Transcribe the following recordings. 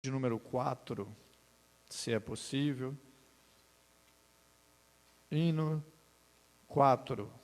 de número 4, se é possível. Hino 4.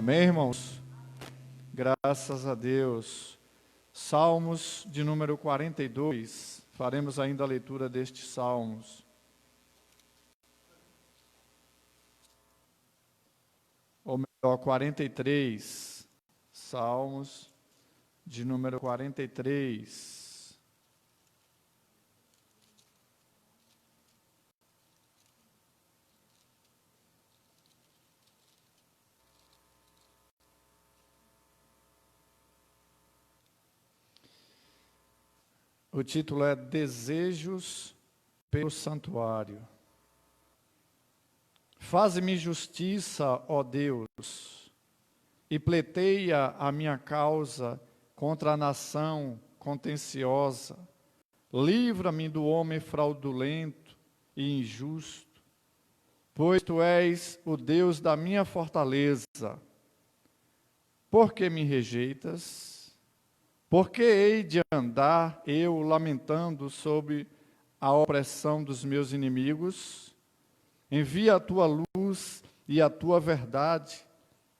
Amém, irmãos? Graças a Deus. Salmos de número 42. Faremos ainda a leitura destes salmos. Ou melhor, 43. Salmos de número 43. O título é Desejos pelo Santuário. Faze-me justiça, ó Deus, e pleiteia a minha causa contra a nação contenciosa. Livra-me do homem fraudulento e injusto, pois Tu és o Deus da minha fortaleza. Por que me rejeitas? Por que hei de andar eu lamentando sobre a opressão dos meus inimigos? Envia a tua luz e a tua verdade,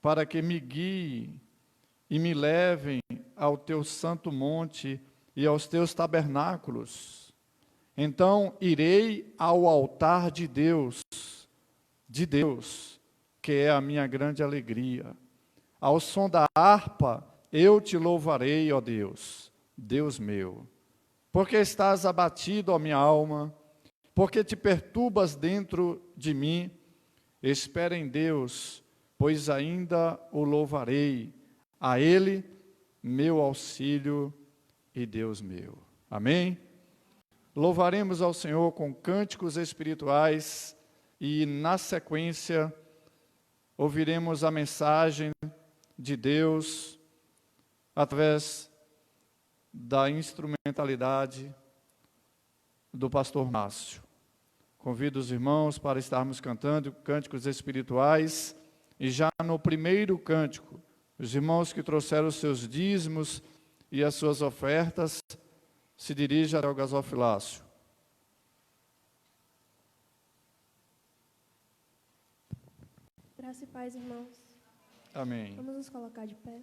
para que me guiem e me levem ao teu santo monte e aos teus tabernáculos. Então irei ao altar de Deus, que é a minha grande alegria. Ao som da harpa, eu te louvarei, ó Deus, Deus meu. Porque estás abatido, ó minha alma, porque te perturbas dentro de mim. Espera em Deus, pois ainda o louvarei, a Ele, meu auxílio e Deus meu. Amém? Louvaremos ao Senhor com cânticos espirituais e, na sequência, ouviremos a mensagem de Deus através da instrumentalidade do pastor Márcio. Convido os irmãos para estarmos cantando cânticos espirituais e já no primeiro cântico, os irmãos que trouxeram os seus dízimos e as suas ofertas se dirigem ao gasofilácio. Graça e paz, irmãos. Amém. Vamos nos colocar de pé.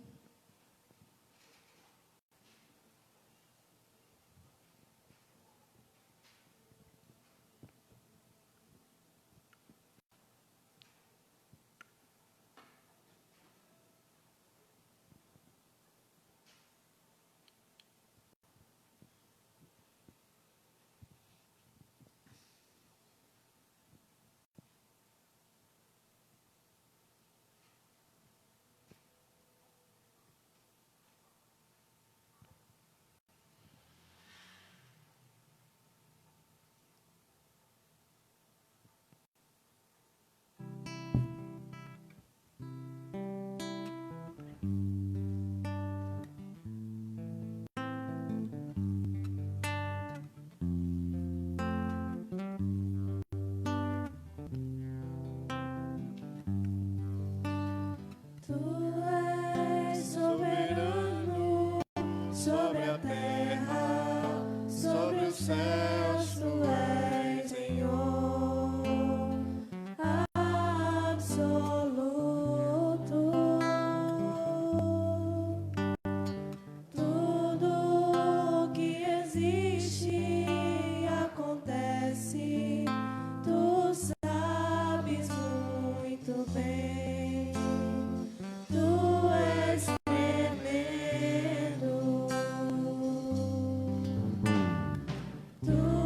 Sobre a terra, sobre os céus, tu és Senhor absoluto. Tudo que existe acontece, tu sabes muito bem. Tu és tremendo. Tu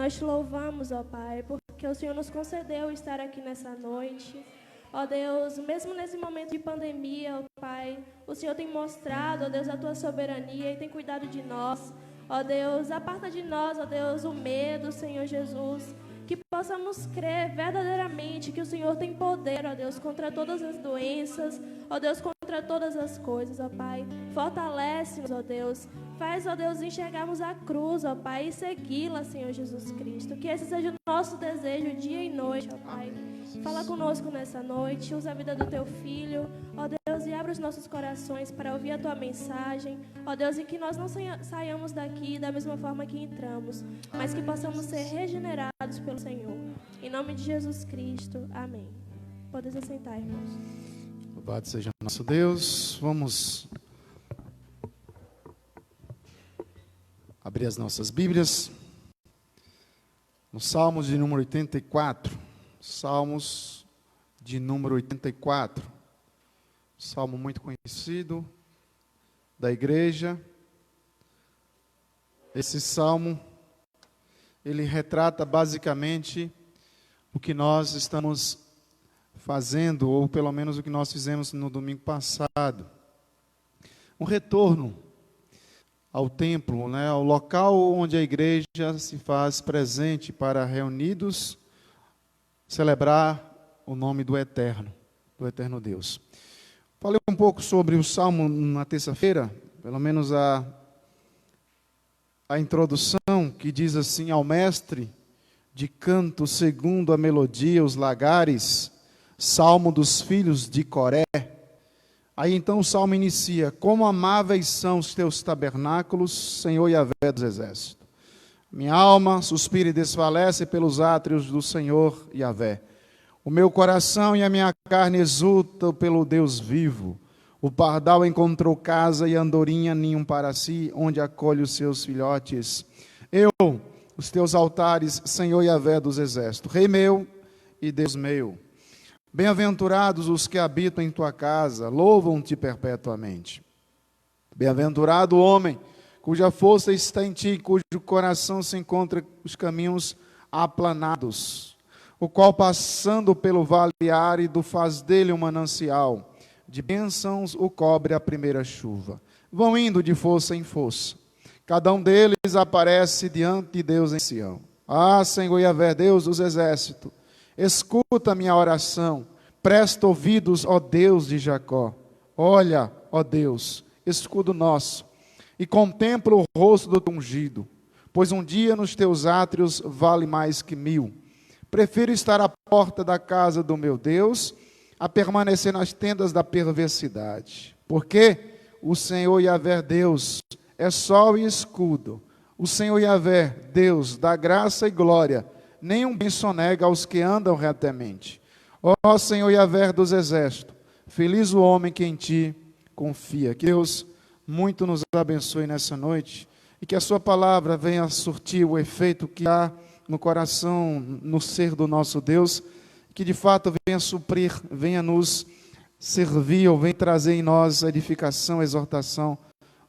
Nós te louvamos, ó Pai, porque o Senhor nos concedeu estar aqui nessa noite. Ó Deus, mesmo nesse momento de pandemia, ó Pai, o Senhor tem mostrado, ó Deus, a tua soberania e tem cuidado de nós. Ó Deus, aparta de nós, ó Deus, o medo, Senhor Jesus. Que possamos crer verdadeiramente que o Senhor tem poder, ó Deus, contra todas as doenças, ó Deus, contra todas as coisas, ó Pai. Fortalece-nos, ó Deus. Faz, ó Deus, enxergarmos a cruz, ó Pai, e segui-la, Senhor Jesus Cristo. Que esse seja o nosso desejo dia e noite, ó Pai. Fala conosco nessa noite, usa a vida do teu filho, ó Deus, e abre os nossos corações para ouvir a tua mensagem, ó Deus, e que nós não saiamos daqui da mesma forma que entramos, mas que possamos ser regenerados pelo Senhor. Em nome de Jesus Cristo, amém. Podem se assentar, irmãos. Louvado seja nosso Deus. Vamos abrir as nossas Bíblias no Salmos de número 84. Salmos de número 84. Salmo muito conhecido da igreja. Esse salmo, ele retrata basicamente o que nós estamos fazendo, ou pelo menos o que nós fizemos no domingo passado. Um retorno ao templo, né, ao local onde a igreja se faz presente para reunidos celebrar o nome do Eterno Deus. Falei um pouco sobre o Salmo na terça-feira, pelo menos a introdução, que diz assim: ao mestre de canto segundo a melodia, os lagares, Salmo dos filhos de Coré. Aí então o Salmo inicia: como amáveis são os teus tabernáculos, Senhor Yahvé dos exércitos. Minha alma suspira e desfalece pelos átrios do Senhor Yahvé. O meu coração e a minha carne exultam pelo Deus vivo. O pardal encontrou casa e a andorinha ninho para si, onde acolhe os seus filhotes. Eu, os teus altares, Senhor Yahvé dos exércitos, Rei meu e Deus meu. Bem-aventurados os que habitam em tua casa, louvam-te perpetuamente. Bem-aventurado o homem cuja força está em ti, cujo coração se encontra os caminhos aplanados, o qual, passando pelo vale árido, faz dele um manancial, de bênçãos o cobre a primeira chuva. Vão indo de força em força, cada um deles aparece diante de Deus em Sião. Ah, Senhor Yahvé, Deus dos exércitos, escuta minha oração, presta ouvidos, ó Deus de Jacó. Olha, ó Deus, escudo nosso, e contempla o rosto do teu ungido, pois um dia nos teus átrios vale mais que 1000. Prefiro estar à porta da casa do meu Deus, a permanecer nas tendas da perversidade. Porque o Senhor Yahvé Deus é sol e escudo. O Senhor Yahvé Deus dá graça e glória, nenhum bem sonega aos que andam retamente. Ó Senhor Yahvé dos exércitos, feliz o homem que em ti confia. Que Deus muito nos abençoe nessa noite e que a sua palavra venha surtir o efeito que há no coração, no ser do nosso Deus, que de fato venha suprir, venha nos servir ou venha trazer em nós edificação, exortação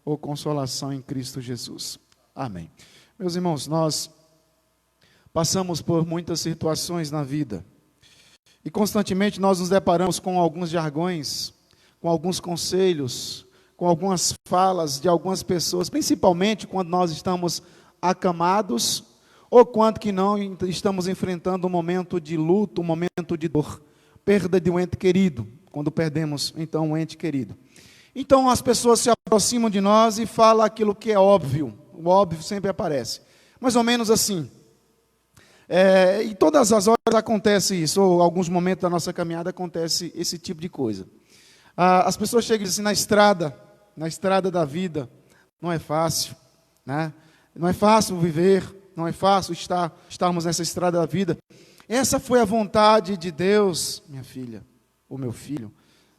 ou consolação em Cristo Jesus. Amém. Meus irmãos, nós passamos por muitas situações na vida e constantemente nós nos deparamos com alguns jargões, com alguns conselhos, com algumas falas de algumas pessoas, principalmente quando nós estamos acamados ou quando que não estamos enfrentando um momento de luto, um momento de dor, perda de um ente querido, quando perdemos então um ente querido. Então as pessoas se aproximam de nós e falam aquilo que é óbvio, o óbvio sempre aparece, mais ou menos assim. E todas as horas acontece isso, ou alguns momentos da nossa caminhada acontece esse tipo de coisa. As pessoas chegam assim na estrada da vida, não é fácil, né? Não é fácil viver, não é fácil estarmos nessa estrada da vida. Essa foi a vontade de Deus, minha filha, ou meu filho.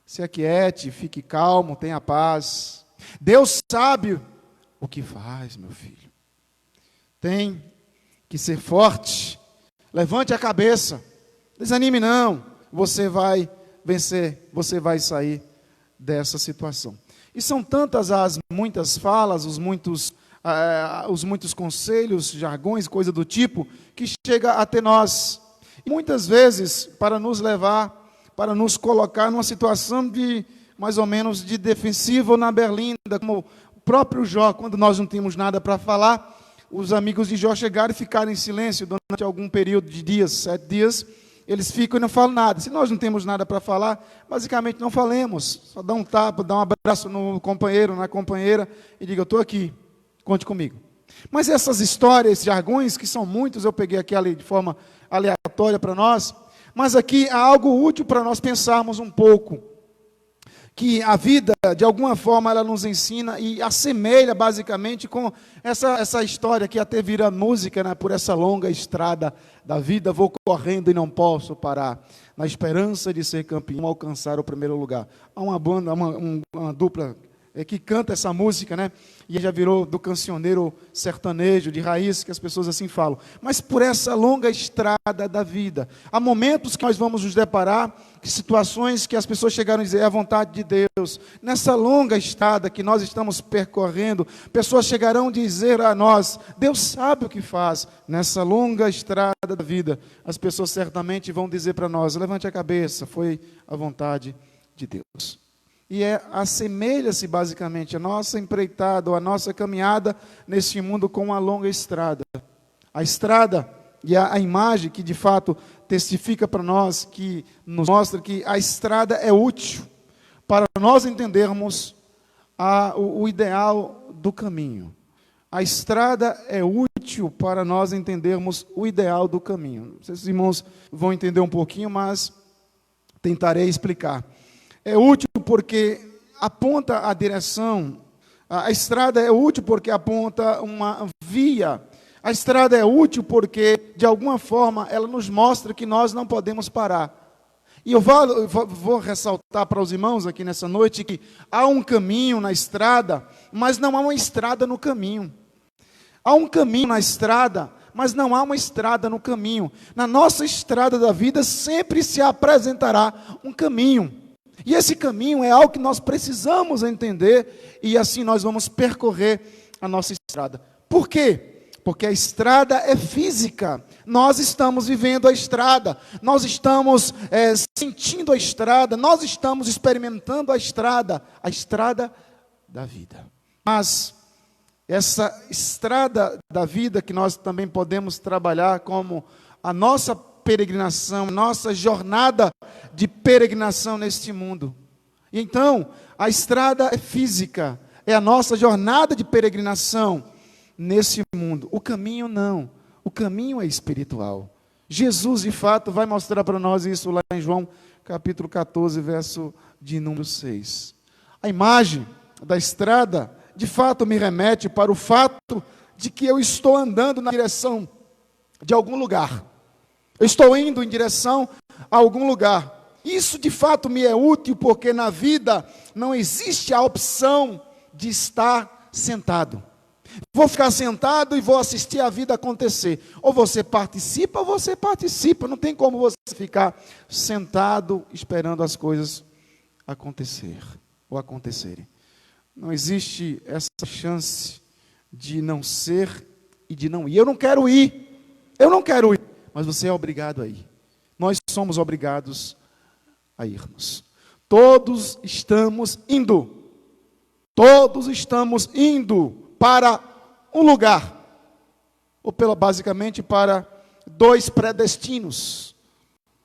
Se aquiete, fique calmo, tenha paz. Deus sabe o que faz, meu filho. Tem que ser forte. Levante a cabeça. Desanime não. Você vai vencer, você vai sair dessa situação. E são tantas as muitas falas, os muitos conselhos, jargões, coisa do tipo, que chega até nós. E muitas vezes, para nos levar, para nos colocar numa situação de, mais ou menos, de defensiva ou na berlinda, como o próprio Jó, quando nós não tínhamos nada para falar, os amigos de Jó chegaram e ficaram em silêncio durante algum período de dias, 7 dias, eles ficam e não falam nada. Se nós não temos nada para falar, basicamente não falemos. Só dá um tapa, dá um abraço no companheiro, na companheira e diga, eu estou aqui, conte comigo. Mas essas histórias, jargões, que são muitos, eu peguei aqui ali de forma aleatória para nós, mas aqui há algo útil para nós pensarmos um pouco. Que a vida, de alguma forma, ela nos ensina e assemelha basicamente com essa história que até vira música, né? Por essa longa estrada da vida, vou correndo e não posso parar, na esperança de ser campeão, alcançar o primeiro lugar. Há uma banda, uma dupla que canta essa música, né? E já virou do cancioneiro sertanejo, de raiz, que as pessoas assim falam. Mas por essa longa estrada da vida, há momentos que nós vamos nos deparar, situações que as pessoas chegaram a dizer, é a vontade de Deus. Nessa longa estrada que nós estamos percorrendo, pessoas chegarão a dizer a nós, Deus sabe o que faz. Nessa longa estrada da vida, as pessoas certamente vão dizer para nós, levante a cabeça, foi a vontade de Deus. E assemelha-se basicamente a nossa empreitada, a nossa caminhada neste mundo com uma longa estrada. A estrada e a imagem que de fato testifica para nós, que nos mostra que a estrada é útil para nós entendermos o ideal do caminho. A estrada é útil para nós entendermos o ideal do caminho. Vocês, irmãos, vão entender um pouquinho, mas tentarei explicar. É útil porque aponta a direção. A estrada é útil porque aponta uma via. A estrada é útil porque, de alguma forma, ela nos mostra que nós não podemos parar. E eu vou ressaltar para os irmãos aqui nessa noite que há um caminho na estrada, mas não há uma estrada no caminho. Há um caminho na estrada, mas não há uma estrada no caminho. Na nossa estrada da vida sempre se apresentará um caminho. E esse caminho é algo que nós precisamos entender, e assim nós vamos percorrer a nossa estrada. Por quê? Porque a estrada é física. Nós estamos vivendo a estrada, nós estamos sentindo a estrada, nós estamos experimentando a estrada da vida. Mas essa estrada da vida que nós também podemos trabalhar como a nossa peregrinação, nossa jornada de peregrinação neste mundo. Então, a estrada é física, é a nossa jornada de peregrinação nesse mundo. O caminho não, o caminho é espiritual. Jesus, de fato, vai mostrar para nós isso lá em João, capítulo 14, verso de número 6. A imagem da estrada, de fato, me remete para o fato de que eu estou andando na direção de algum lugar. Eu estou indo em direção a algum lugar. Isso, de fato, me é útil, porque na vida não existe a opção de estar sentado. Vou ficar sentado e vou assistir a vida acontecer. Ou você participa, ou você participa. Não tem como você ficar sentado esperando as coisas acontecerem. Não existe essa chance de não ser e de não ir. Eu não quero ir, mas você é obrigado a ir. Nós somos obrigados a irmos. Todos estamos indo para um lugar, ou basicamente para dois predestinos.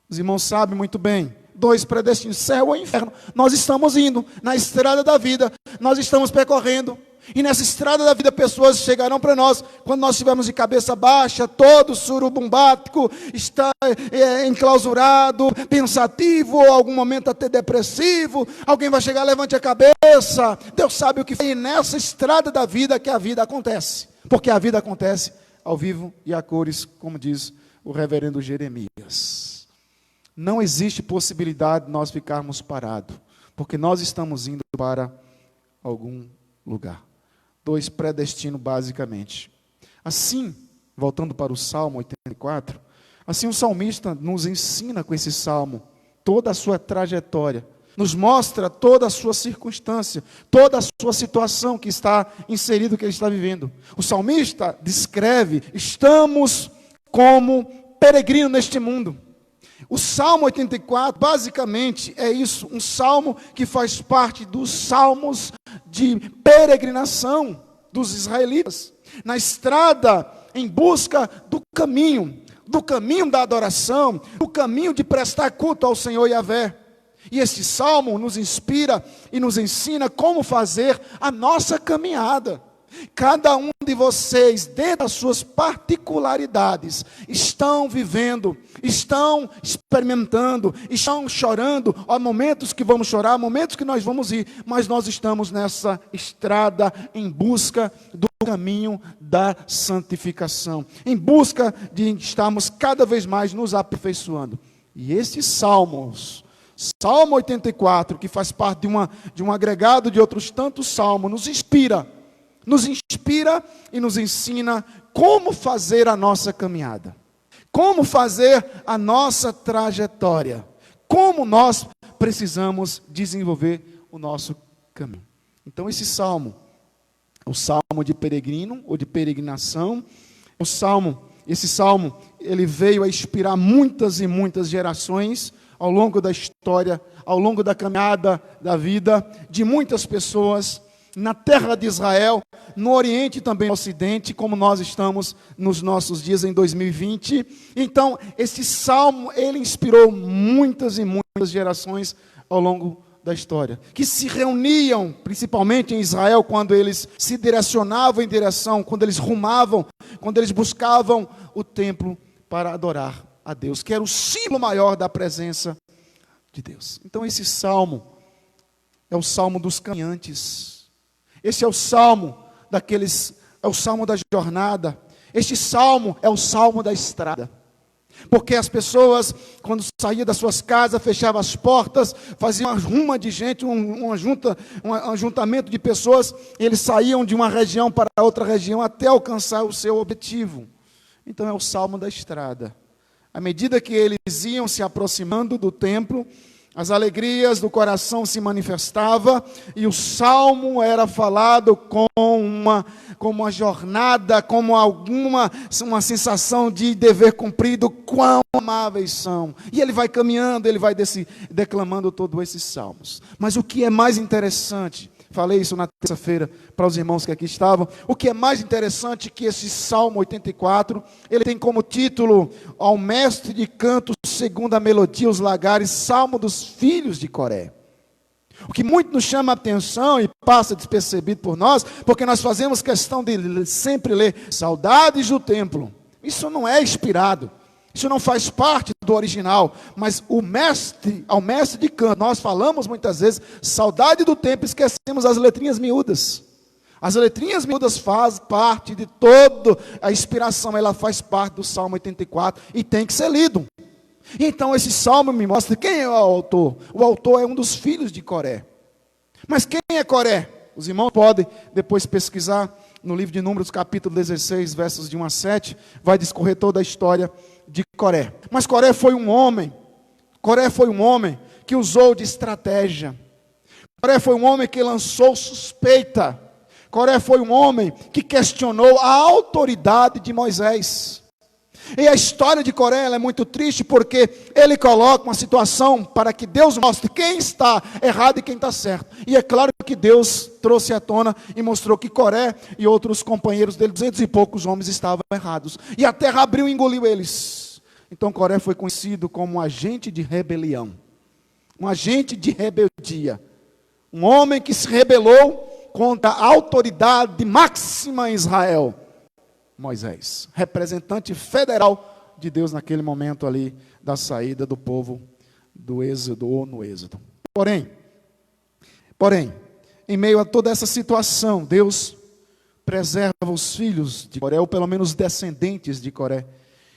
Os irmãos sabem muito bem, dois predestinos, céu ou inferno. Nós estamos indo na estrada da vida, nós estamos percorrendo, e nessa estrada da vida pessoas chegarão para nós, quando nós estivermos de cabeça baixa, todo surubumbático, está enclausurado, pensativo, ou algum momento até depressivo. Alguém vai chegar, levante a cabeça, Deus sabe o que foi. E nessa estrada da vida que a vida acontece, porque a vida acontece ao vivo e a cores, como diz o reverendo Jeremias. Não existe possibilidade de nós ficarmos parados, porque nós estamos indo para algum lugar. Dois predestinos, basicamente. Assim, voltando para o Salmo 84, assim o salmista nos ensina com esse salmo toda a sua trajetória, nos mostra toda a sua circunstância, toda a sua situação que está inserido, que ele está vivendo. O salmista descreve: estamos como peregrinos neste mundo. O Salmo 84, basicamente, é isso, um salmo que faz parte dos salmos de peregrinação dos israelitas, na estrada em busca do caminho da adoração, do caminho de prestar culto ao Senhor Yahvé. E esse salmo nos inspira e nos ensina como fazer a nossa caminhada. Cada um de vocês, dentro das suas particularidades, estão vivendo, estão experimentando, estão chorando. Há momentos que vamos chorar, há momentos que nós vamos rir, mas nós estamos nessa estrada em busca do caminho da santificação, em busca de estarmos cada vez mais nos aperfeiçoando. E esses salmos, Salmo 84, que faz parte de um agregado de outros tantos salmos, nos inspira e nos ensina como fazer a nossa caminhada, como fazer a nossa trajetória, como nós precisamos desenvolver o nosso caminho. Então esse salmo, o salmo de peregrino ou de peregrinação, esse salmo, ele veio a inspirar muitas e muitas gerações ao longo da história, ao longo da caminhada da vida de muitas pessoas, na terra de Israel, no Oriente e também no Ocidente, como nós estamos nos nossos dias em 2020. Então, esse salmo, ele inspirou muitas e muitas gerações ao longo da história, que se reuniam, principalmente em Israel, quando eles se direcionavam em direção, quando eles rumavam, quando eles buscavam o templo para adorar a Deus, que era o símbolo maior da presença de Deus. Então, esse salmo é o salmo dos caminhantes. Esse é o salmo é o salmo da jornada. Este salmo é o salmo da estrada. Porque as pessoas, quando saíam das suas casas, fechavam as portas, faziam uma ruma de gente, um ajuntamento de pessoas, e eles saíam de uma região para outra região até alcançar o seu objetivo. Então é o salmo da estrada. À medida que eles iam se aproximando do templo, as alegrias do coração se manifestavam e o salmo era falado com uma jornada, como uma sensação de dever cumprido, quão amáveis são. E ele vai caminhando, ele vai declamando todos esses salmos. Mas o que é mais interessante, falei isso na terça-feira para os irmãos que aqui estavam, o que é mais interessante que esse Salmo 84, ele tem como título, ao mestre de canto segundo a melodia, os lagares, Salmo dos filhos de Coré. O que muito nos chama a atenção e passa despercebido por nós, porque nós fazemos questão de sempre ler Saudades do Templo. Isso não é inspirado, isso não faz parte do original, mas ao mestre de canto, nós falamos muitas vezes, saudade do templo, esquecemos as letrinhas miúdas. As letrinhas miúdas fazem parte de toda a inspiração, ela faz parte do Salmo 84 e tem que ser lido. Então esse salmo me mostra quem é o autor. O autor é um dos filhos de Coré. Mas quem é Coré? Os irmãos podem depois pesquisar no livro de Números, capítulo 16, versos de 1 a 7, vai discorrer toda a história de Coré. Mas Coré foi um homem que usou de estratégia. Coré foi um homem que lançou suspeita. Coré foi um homem que questionou a autoridade de Moisés. E a história de Coré é muito triste porque ele coloca uma situação para que Deus mostre quem está errado e quem está certo. E é claro que Deus trouxe à tona e mostrou que Coré e outros companheiros dele, 200 e poucos homens, estavam errados. E a terra abriu e engoliu eles. Então Coré foi conhecido como um agente de rebelião. Um agente de rebeldia. Um homem que se rebelou contra a autoridade máxima em Israel. Moisés, representante federal de Deus naquele momento ali da saída do povo do Êxodo ou no Êxodo. Porém, em meio a toda essa situação, Deus preserva os filhos de Coré, ou pelo menos descendentes de Coré,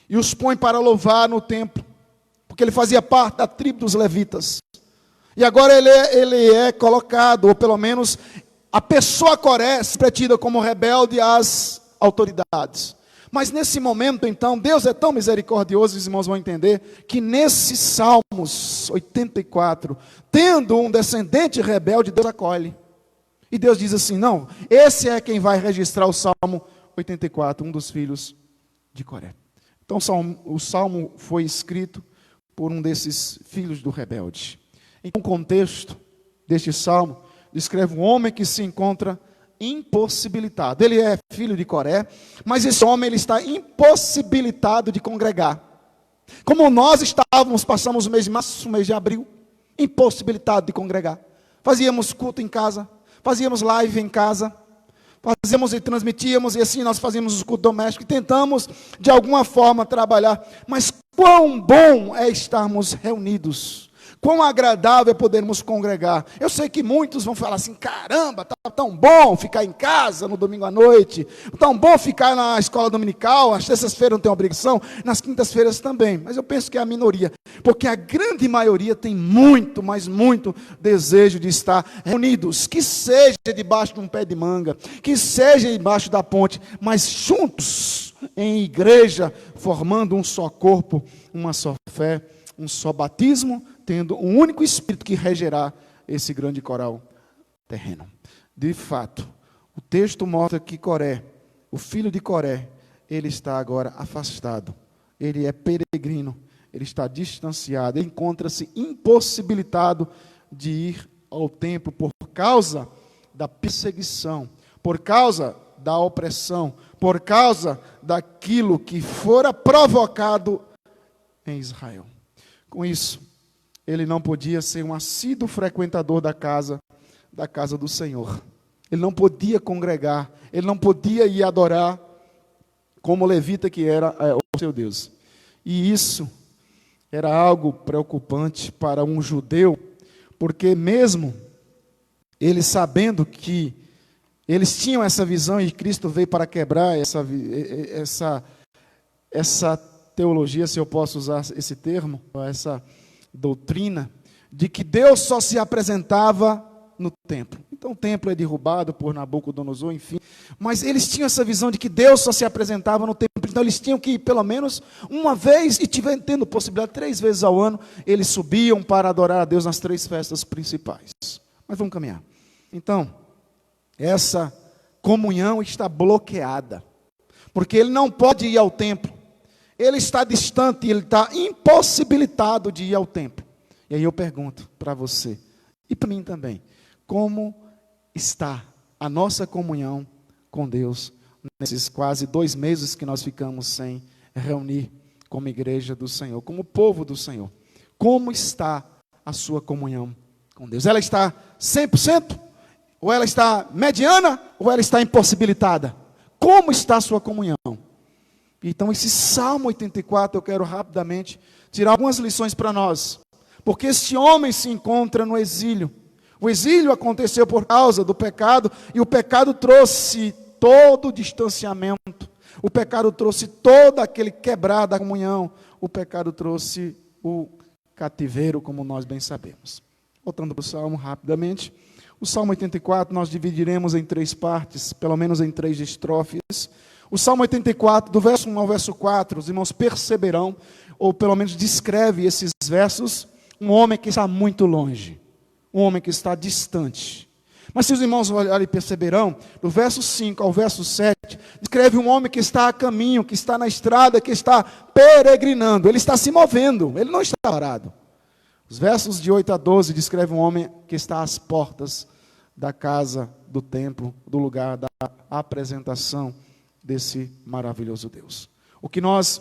e os põe para louvar no templo, porque ele fazia parte da tribo dos levitas. E agora ele é colocado, ou pelo menos a pessoa Coré se pretida como rebelde às autoridades. Mas nesse momento, então, Deus é tão misericordioso, os irmãos vão entender, que nesse Salmos 84, tendo um descendente rebelde, Deus acolhe. E Deus diz assim, não, esse é quem vai registrar o Salmo 84, um dos filhos de Coré. Então o Salmo foi escrito por um desses filhos do rebelde. Então o contexto deste Salmo descreve um homem que se encontra impossibilitado. Ele é filho de Coré, mas esse homem ele está impossibilitado de congregar. Como nós passamos o mês de março, o mês de abril, impossibilitado de congregar. Fazíamos culto em casa, fazíamos live em casa, fazíamos e transmitíamos, e assim nós fazíamos os cultos domésticos, e tentamos de alguma forma trabalhar. Mas quão bom é estarmos reunidos. Quão agradável é podermos congregar. Eu sei que muitos vão falar assim, caramba, tá tão bom ficar em casa no domingo à noite, tão bom ficar na escola dominical, às terças-feiras não tem obrigação, nas quintas-feiras também. Mas eu penso que é a minoria, porque a grande maioria tem muito, mas muito desejo de estar reunidos, que seja debaixo de um pé de manga, que seja debaixo da ponte, mas juntos em igreja, formando um só corpo, uma só fé, um só batismo, tendo um único Espírito que regerá esse grande coral terreno. De fato, o texto mostra que Coré, o filho de Coré, ele está agora afastado, ele é peregrino, ele está distanciado, ele encontra-se impossibilitado de ir ao templo por causa da perseguição, por causa da opressão, por causa daquilo que fora provocado em Israel. Com isso, ele não podia ser um assíduo frequentador da casa do Senhor. Ele não podia congregar, ele não podia ir adorar como levita que era o seu Deus. E isso era algo preocupante para um judeu, porque mesmo eles sabendo que eles tinham essa visão e Cristo veio para quebrar essa teologia, se eu posso usar esse termo, essa doutrina, de que Deus só se apresentava no templo. Então o templo é derrubado por Nabucodonosor, enfim. Mas eles tinham essa visão de que Deus só se apresentava no templo. Então eles tinham que ir pelo menos uma vez, e tendo possibilidade 3 vezes ao ano, eles subiam para adorar a Deus nas 3 festas principais. Mas vamos caminhar. Então, essa comunhão está bloqueada. Porque ele não pode ir ao templo. Ele está distante, ele está impossibilitado de ir ao templo. E aí eu pergunto para você, e para mim também, como está a nossa comunhão com Deus nesses quase 2 meses que nós ficamos sem reunir como igreja do Senhor, como povo do Senhor? Como está a sua comunhão com Deus? Ela está 100%? Ou ela está mediana? Ou ela está impossibilitada? Como está a sua comunhão? Então esse Salmo 84 eu quero rapidamente tirar algumas lições para nós. Porque este homem se encontra no exílio. O exílio aconteceu por causa do pecado, e o pecado trouxe todo o distanciamento. O pecado trouxe todo aquele quebrar da comunhão. O pecado trouxe o cativeiro, como nós bem sabemos. Voltando para o Salmo rapidamente. O Salmo 84 nós dividiremos em 3 partes, pelo menos em 3 estrofes. O Salmo 84, do verso 1 ao verso 4, os irmãos perceberão, ou pelo menos descreve esses versos, um homem que está muito longe, um homem que está distante. Mas se os irmãos olharem e perceberão, do verso 5 ao verso 7, descreve um homem que está a caminho, que está na estrada, que está peregrinando, ele está se movendo, ele não está parado. Os versos de 8 a 12 descreve um homem que está às portas da casa, do templo, do lugar da apresentação desse maravilhoso Deus. O que nós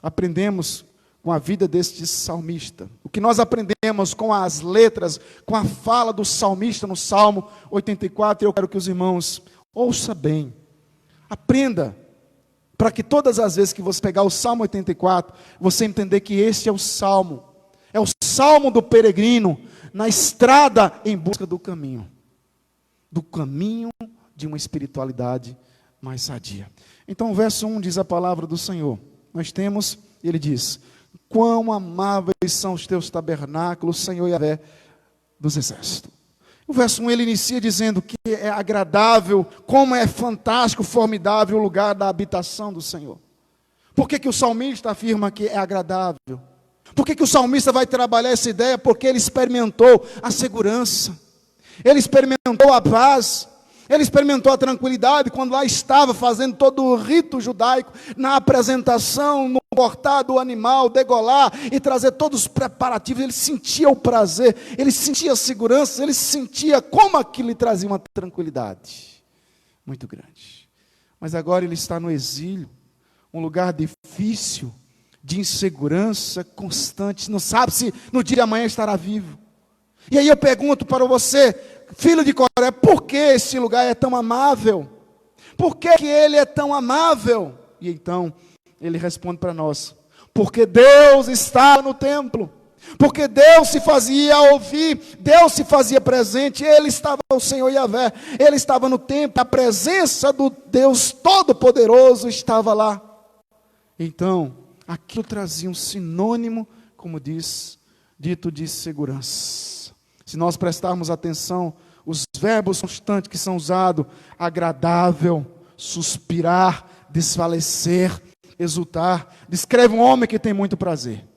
aprendemos com a vida deste salmista, o que nós aprendemos com as letras, com a fala do salmista no Salmo 84, eu quero que os irmãos ouçam bem, aprenda, para que todas as vezes que você pegar o Salmo 84, você entender que este é o salmo do peregrino, na estrada em busca do caminho de uma espiritualidade mais sadia. Então o verso 1 diz a palavra do Senhor, ele diz: quão amáveis são os teus tabernáculos, Senhor Yahvé dos exércitos. O verso 1 ele inicia dizendo que é agradável, como é fantástico, formidável o lugar da habitação do Senhor. Por que o salmista afirma que é agradável? Por que o salmista vai trabalhar essa ideia? Porque ele experimentou a segurança, ele experimentou a paz, ele experimentou a tranquilidade quando lá estava fazendo todo o rito judaico, na apresentação, no cortar do animal, degolar e trazer todos os preparativos. Ele sentia o prazer, ele sentia a segurança, ele sentia como aquilo lhe trazia uma tranquilidade muito grande. Mas agora ele está no exílio, um lugar difícil, de insegurança constante, não sabe se no dia de amanhã estará vivo. E aí eu pergunto para você, filho de Coré, por que esse lugar é tão amável? Por que ele é tão amável? E então ele responde para nós: porque Deus está no templo, porque Deus se fazia ouvir, Deus se fazia presente, ele estava, o Senhor Yahvé, ele estava no templo, a presença do Deus Todo-Poderoso estava lá. Então, aquilo trazia um sinônimo, como dito de segurança. Se nós prestarmos atenção, os verbos constantes que são usados, agradável, suspirar, desfalecer, exultar, descreve um homem que tem muito prazer.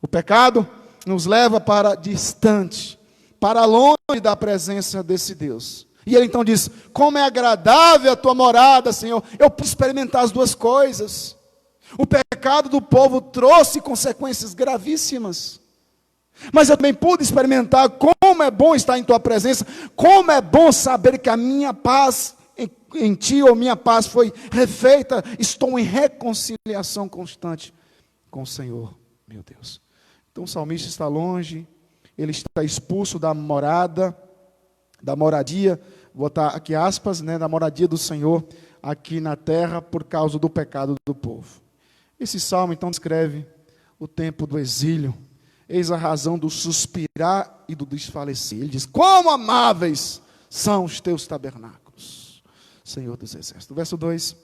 O pecado nos leva para distante, para longe da presença desse Deus. E ele então diz: como é agradável a tua morada, Senhor. Eu pude experimentar as duas coisas. O pecado do povo trouxe consequências gravíssimas, mas eu também pude experimentar como é bom estar em tua presença, como é bom saber que a minha paz em ti, ou minha paz foi refeita, estou em reconciliação constante com o Senhor, meu Deus. Então o salmista está longe, ele está expulso da moradia, vou botar aqui aspas, da moradia do Senhor aqui na terra por causa do pecado do povo. Esse salmo então descreve o tempo do exílio. Eis a razão do suspirar e do desfalecer. Ele diz: quão amáveis são os teus tabernáculos, Senhor dos exércitos. Verso 2: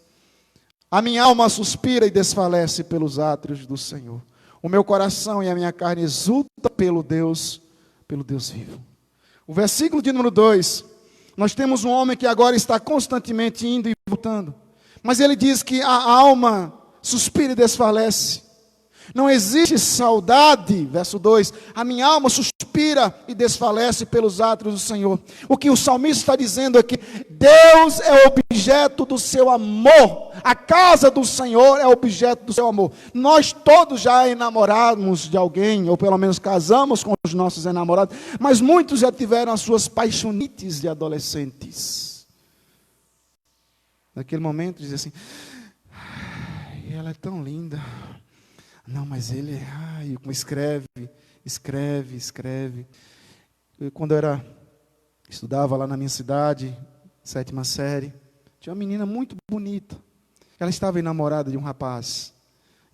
a minha alma suspira e desfalece pelos átrios do Senhor. O meu coração e a minha carne exulta pelo Deus vivo. O versículo de número 2 Nós temos um homem que agora está constantemente indo e voltando. Mas ele diz que a alma suspira e desfalece. Não existe saudade, verso 2, a minha alma suspira e desfalece pelos atos do Senhor. O que o salmista está dizendo é que Deus é objeto do seu amor, a casa do Senhor é objeto do seu amor. Nós todos já enamoramos de alguém, ou pelo menos casamos com os nossos enamorados, mas muitos já tiveram as suas paixonites de adolescentes. Naquele momento diz assim, ela é tão linda. Não, mas ele, escreve. Quando eu estudava lá na minha cidade, 7ª série, tinha uma menina muito bonita. Ela estava enamorada de um rapaz.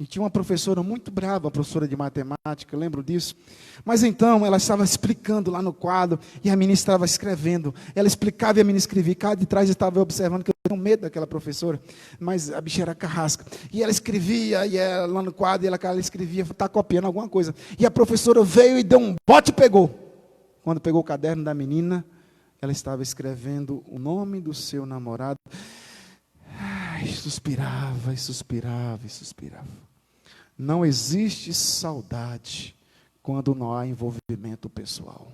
E tinha uma professora muito brava, professora de matemática, eu lembro disso. Mas então, ela estava explicando lá no quadro, e a menina estava escrevendo. Ela explicava e a menina escrevia. Cá de trás eu estava observando que eu tinha medo daquela professora, mas a bicha era carrasca. E ela escrevia, e ela, lá no quadro, e ela escrevia, está copiando alguma coisa. E a professora veio e deu um bote e pegou. Quando pegou o caderno da menina, ela estava escrevendo o nome do seu namorado. Suspirava. Não existe saudade quando não há envolvimento pessoal.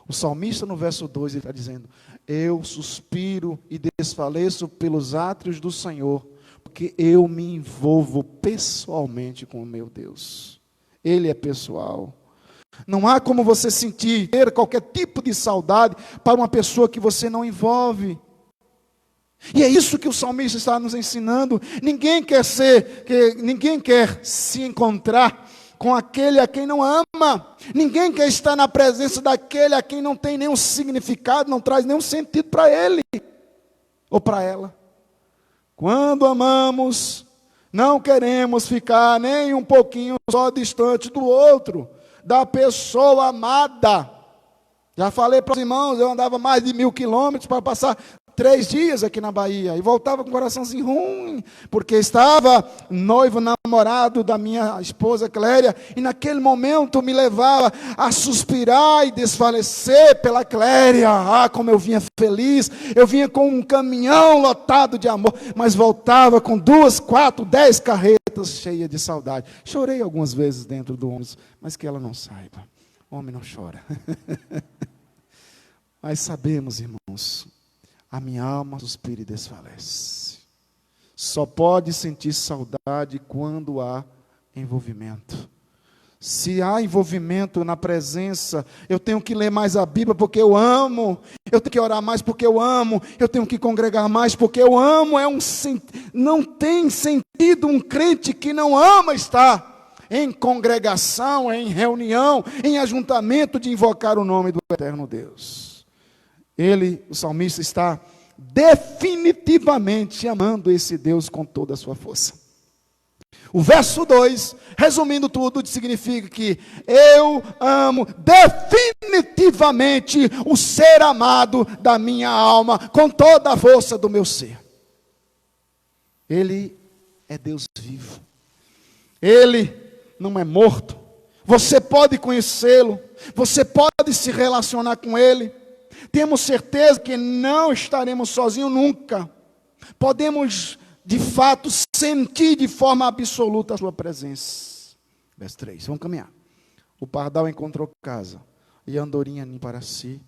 O salmista no verso 2 ele está dizendo, eu suspiro e desfaleço pelos átrios do Senhor, porque eu me envolvo pessoalmente com o meu Deus. Ele é pessoal. Não há como você ter qualquer tipo de saudade para uma pessoa que você não envolve. E é isso que o salmista está nos ensinando. Ninguém quer se encontrar com aquele a quem não ama. Ninguém quer estar na presença daquele a quem não tem nenhum significado, não traz nenhum sentido para ele ou para ela. Quando amamos, não queremos ficar nem um pouquinho só distante do outro, da pessoa amada. Já falei para os irmãos, eu andava mais de 1000 quilômetros para passar 3 dias aqui na Bahia, e voltava com o coraçãozinho ruim, porque estava noivo, namorado da minha esposa Cléria, e naquele momento me levava a suspirar e desfalecer pela Cléria. Como eu vinha feliz, eu vinha com um caminhão lotado de amor, mas voltava com 2, 4, 10 carretas cheias de saudade. Chorei algumas vezes dentro do ônibus, mas que ela não saiba, homem não chora. Mas sabemos, irmãos, a minha alma suspira e desfalece. Só pode sentir saudade quando há envolvimento. Se há envolvimento na presença, eu tenho que ler mais a Bíblia porque eu amo, eu tenho que orar mais porque eu amo, eu tenho que congregar mais porque eu amo. Não tem sentido um crente que não ama estar em congregação, em reunião, em ajuntamento de invocar o nome do eterno Deus. O salmista, está definitivamente amando esse Deus com toda a sua força. O verso 2, resumindo tudo, significa que eu amo definitivamente o ser amado da minha alma, com toda a força do meu ser. Ele é Deus vivo. Ele não é morto. Você pode conhecê-lo, você pode se relacionar com ele. Temos certeza que não estaremos sozinhos nunca. Podemos, de fato, sentir de forma absoluta a sua presença. Verso 3, vamos caminhar. O pardal encontrou casa, e a andorinha ninho para si,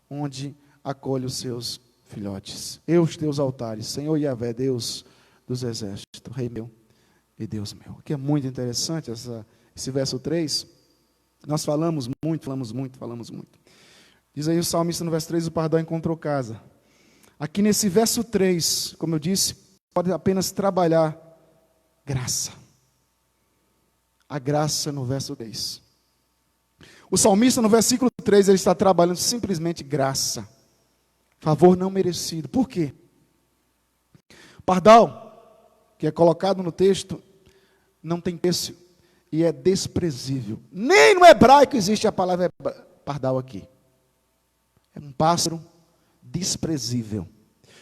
onde acolhe os seus filhotes. Os teus altares, Senhor Yahvé, Deus dos exércitos, Rei meu e Deus meu. Aqui é muito interessante esse verso 3. Nós falamos muito. Diz aí o salmista no verso 3, o pardal encontrou casa. Aqui nesse verso 3, como eu disse, pode apenas trabalhar graça. A graça no verso 3. O salmista no versículo 3, ele está trabalhando simplesmente graça. Favor não merecido. Por quê? Pardal, que é colocado no texto, não tem preço e é desprezível. Nem no hebraico existe a palavra pardal aqui. É um pássaro desprezível.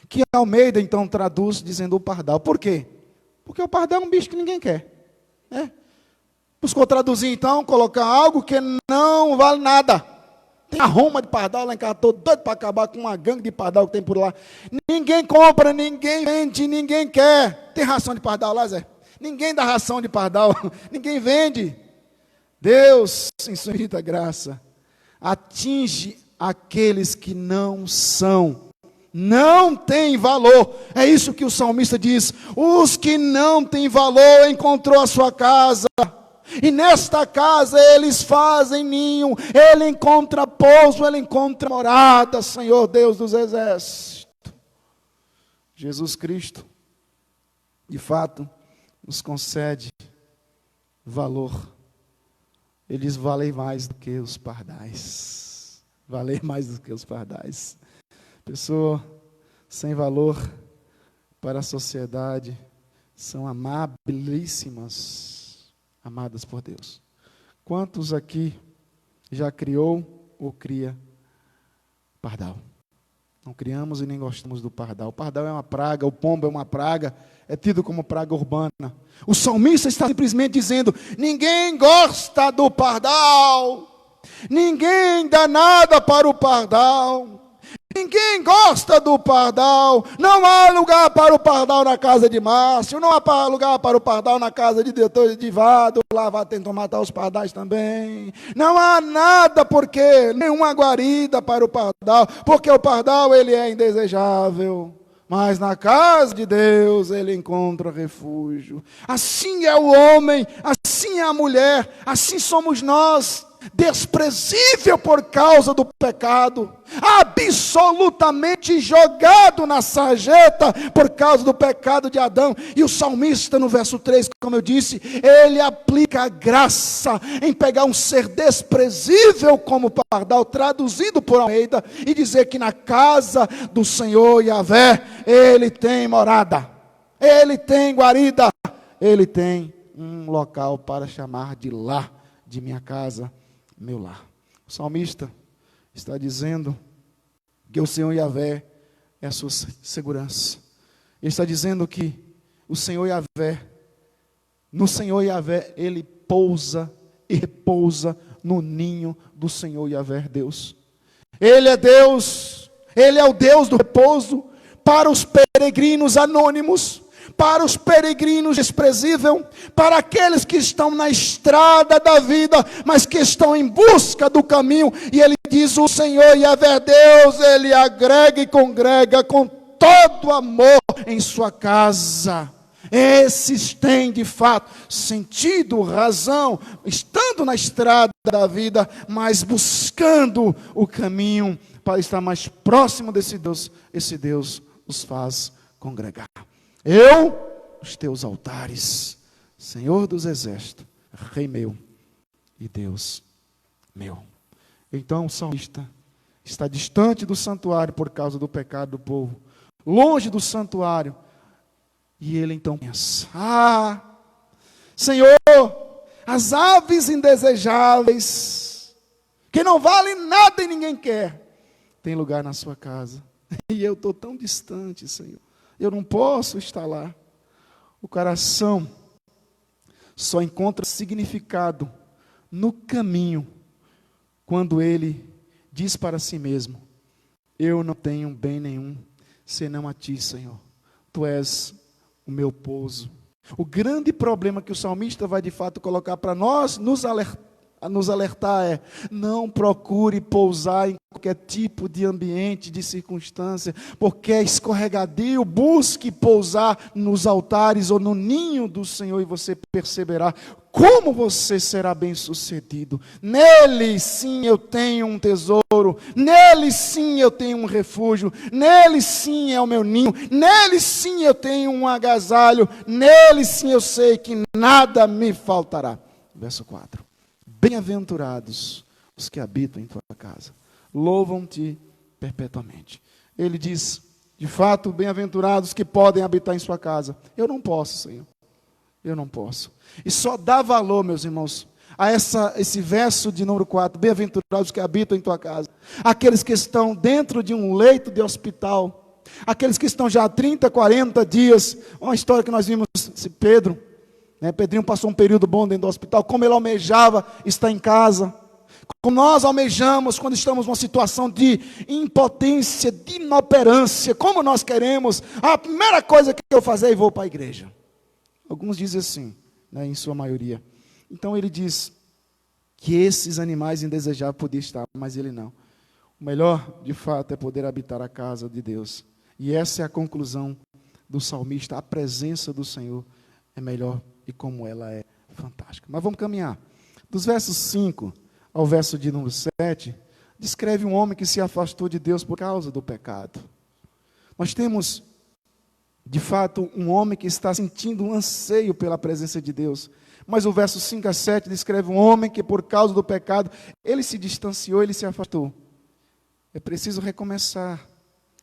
Que Almeida, então, traduz dizendo o pardal. Por quê? Porque o pardal é um bicho que ninguém quer. Buscou traduzir, então, colocar algo que não vale nada. Tem a Roma de pardal lá em casa, estou doido para acabar com uma gangue de pardal que tem por lá. Ninguém compra, ninguém vende, ninguém quer. Tem ração de pardal lá, Zé? Ninguém dá ração de pardal, ninguém vende. Deus, em sua infinita graça, atinge aqueles que não são, não têm valor. É isso que o salmista diz: os que não têm valor encontrou a sua casa, e nesta casa eles fazem ninho, ele encontra pouso, ele encontra morada. Senhor Deus dos exércitos, Jesus Cristo, de fato, nos concede valor. Ele diz: valei mais do que os pardais. Valei mais do que os pardais. Pessoa sem valor para a sociedade são amabilíssimas, amadas por Deus. Quantos aqui já criou ou cria pardal? Não criamos e nem gostamos do pardal. O pardal é uma praga, o pombo é uma praga, é tido como praga urbana. O salmista está simplesmente dizendo: ninguém gosta do pardal, ninguém dá nada para o pardal, ninguém gosta do pardal. Não há lugar para o pardal na casa de Márcio, não há lugar para o pardal na casa de doutor Divado. Lá tentam matar os pardais também. Não há nada, porque nenhuma guarida para o pardal, porque o pardal ele é indesejável. Mas na casa de Deus ele encontra refúgio. Assim é o homem, assim é a mulher, assim somos nós. Desprezível por causa do pecado, absolutamente jogado na sarjeta por causa do pecado de Adão. E o salmista no verso 3, como eu disse, ele aplica a graça em pegar um ser desprezível como pardal, traduzido por Almeida, e dizer que na casa do Senhor Yahvé ele tem morada, ele tem guarida, ele tem um local para chamar de lar, de minha casa, meu lar. O salmista está dizendo que o Senhor Yahvé é a sua segurança. Ele está dizendo que o Senhor Yahvé, no Senhor Yahvé, ele pousa e repousa no ninho do Senhor Yahvé, Deus. Ele é Deus, ele é o Deus do repouso para os peregrinos anônimos, para os peregrinos desprezíveis, para aqueles que estão na estrada da vida, mas que estão em busca do caminho. E ele diz: o Senhor Yahvé Deus, ele agrega e congrega com todo amor em sua casa. Esses têm de fato sentido, razão, estando na estrada da vida, mas buscando o caminho para estar mais próximo desse Deus. Esse Deus os faz congregar. Os teus altares, Senhor dos exércitos, Rei meu e Deus meu. Então o salmista está distante do santuário por causa do pecado do povo, longe do santuário, e ele então pensa: Senhor, as aves indesejáveis, que não valem nada e ninguém quer, tem lugar na sua casa, e eu estou tão distante, Senhor. Eu não posso estar lá. O coração só encontra significado no caminho quando ele diz para si mesmo: eu não tenho bem nenhum senão a ti, Senhor. Tu és o meu pouso. O grande problema que o salmista vai de fato colocar para nós, nos alertar é: não procure pousar em qualquer tipo de ambiente, de circunstância, porque é escorregadio. Busque pousar nos altares ou no ninho do Senhor, e você perceberá como você será bem sucedido. Nele sim eu tenho um tesouro, nele sim eu tenho um refúgio, nele sim é o meu ninho, nele sim eu tenho um agasalho, nele sim eu sei que nada me faltará. Verso 4. Bem-aventurados os que habitam em tua casa, louvam-te perpetuamente. Ele diz, de fato, bem-aventurados que podem habitar em sua casa. Eu não posso, Senhor, eu não posso. E só dá valor, meus irmãos, a esse verso de número 4, bem-aventurados que habitam em tua casa. Aqueles que estão dentro de um leito de hospital, aqueles que estão já há 30, 40 dias, uma história que nós vimos, Pedrinho passou um período bom dentro do hospital, como ele almejava estar em casa, como nós almejamos quando estamos numa situação de impotência, de inoperância, como nós queremos, a primeira coisa que eu fazer é vou para a igreja. Alguns dizem assim, né, em sua maioria. Então ele diz que esses animais indesejáveis podiam estar, mas ele não. O melhor, de fato, é poder habitar a casa de Deus. E essa é a conclusão do salmista. A presença do Senhor é melhor e como ela é fantástica. Mas vamos caminhar. Dos versos 5 ao verso de número 7, descreve um homem que se afastou de Deus por causa do pecado. Nós temos, de fato, um homem que está sentindo um anseio pela presença de Deus. Mas o verso 5 a 7 descreve um homem que por causa do pecado, ele se distanciou, ele se afastou. É preciso recomeçar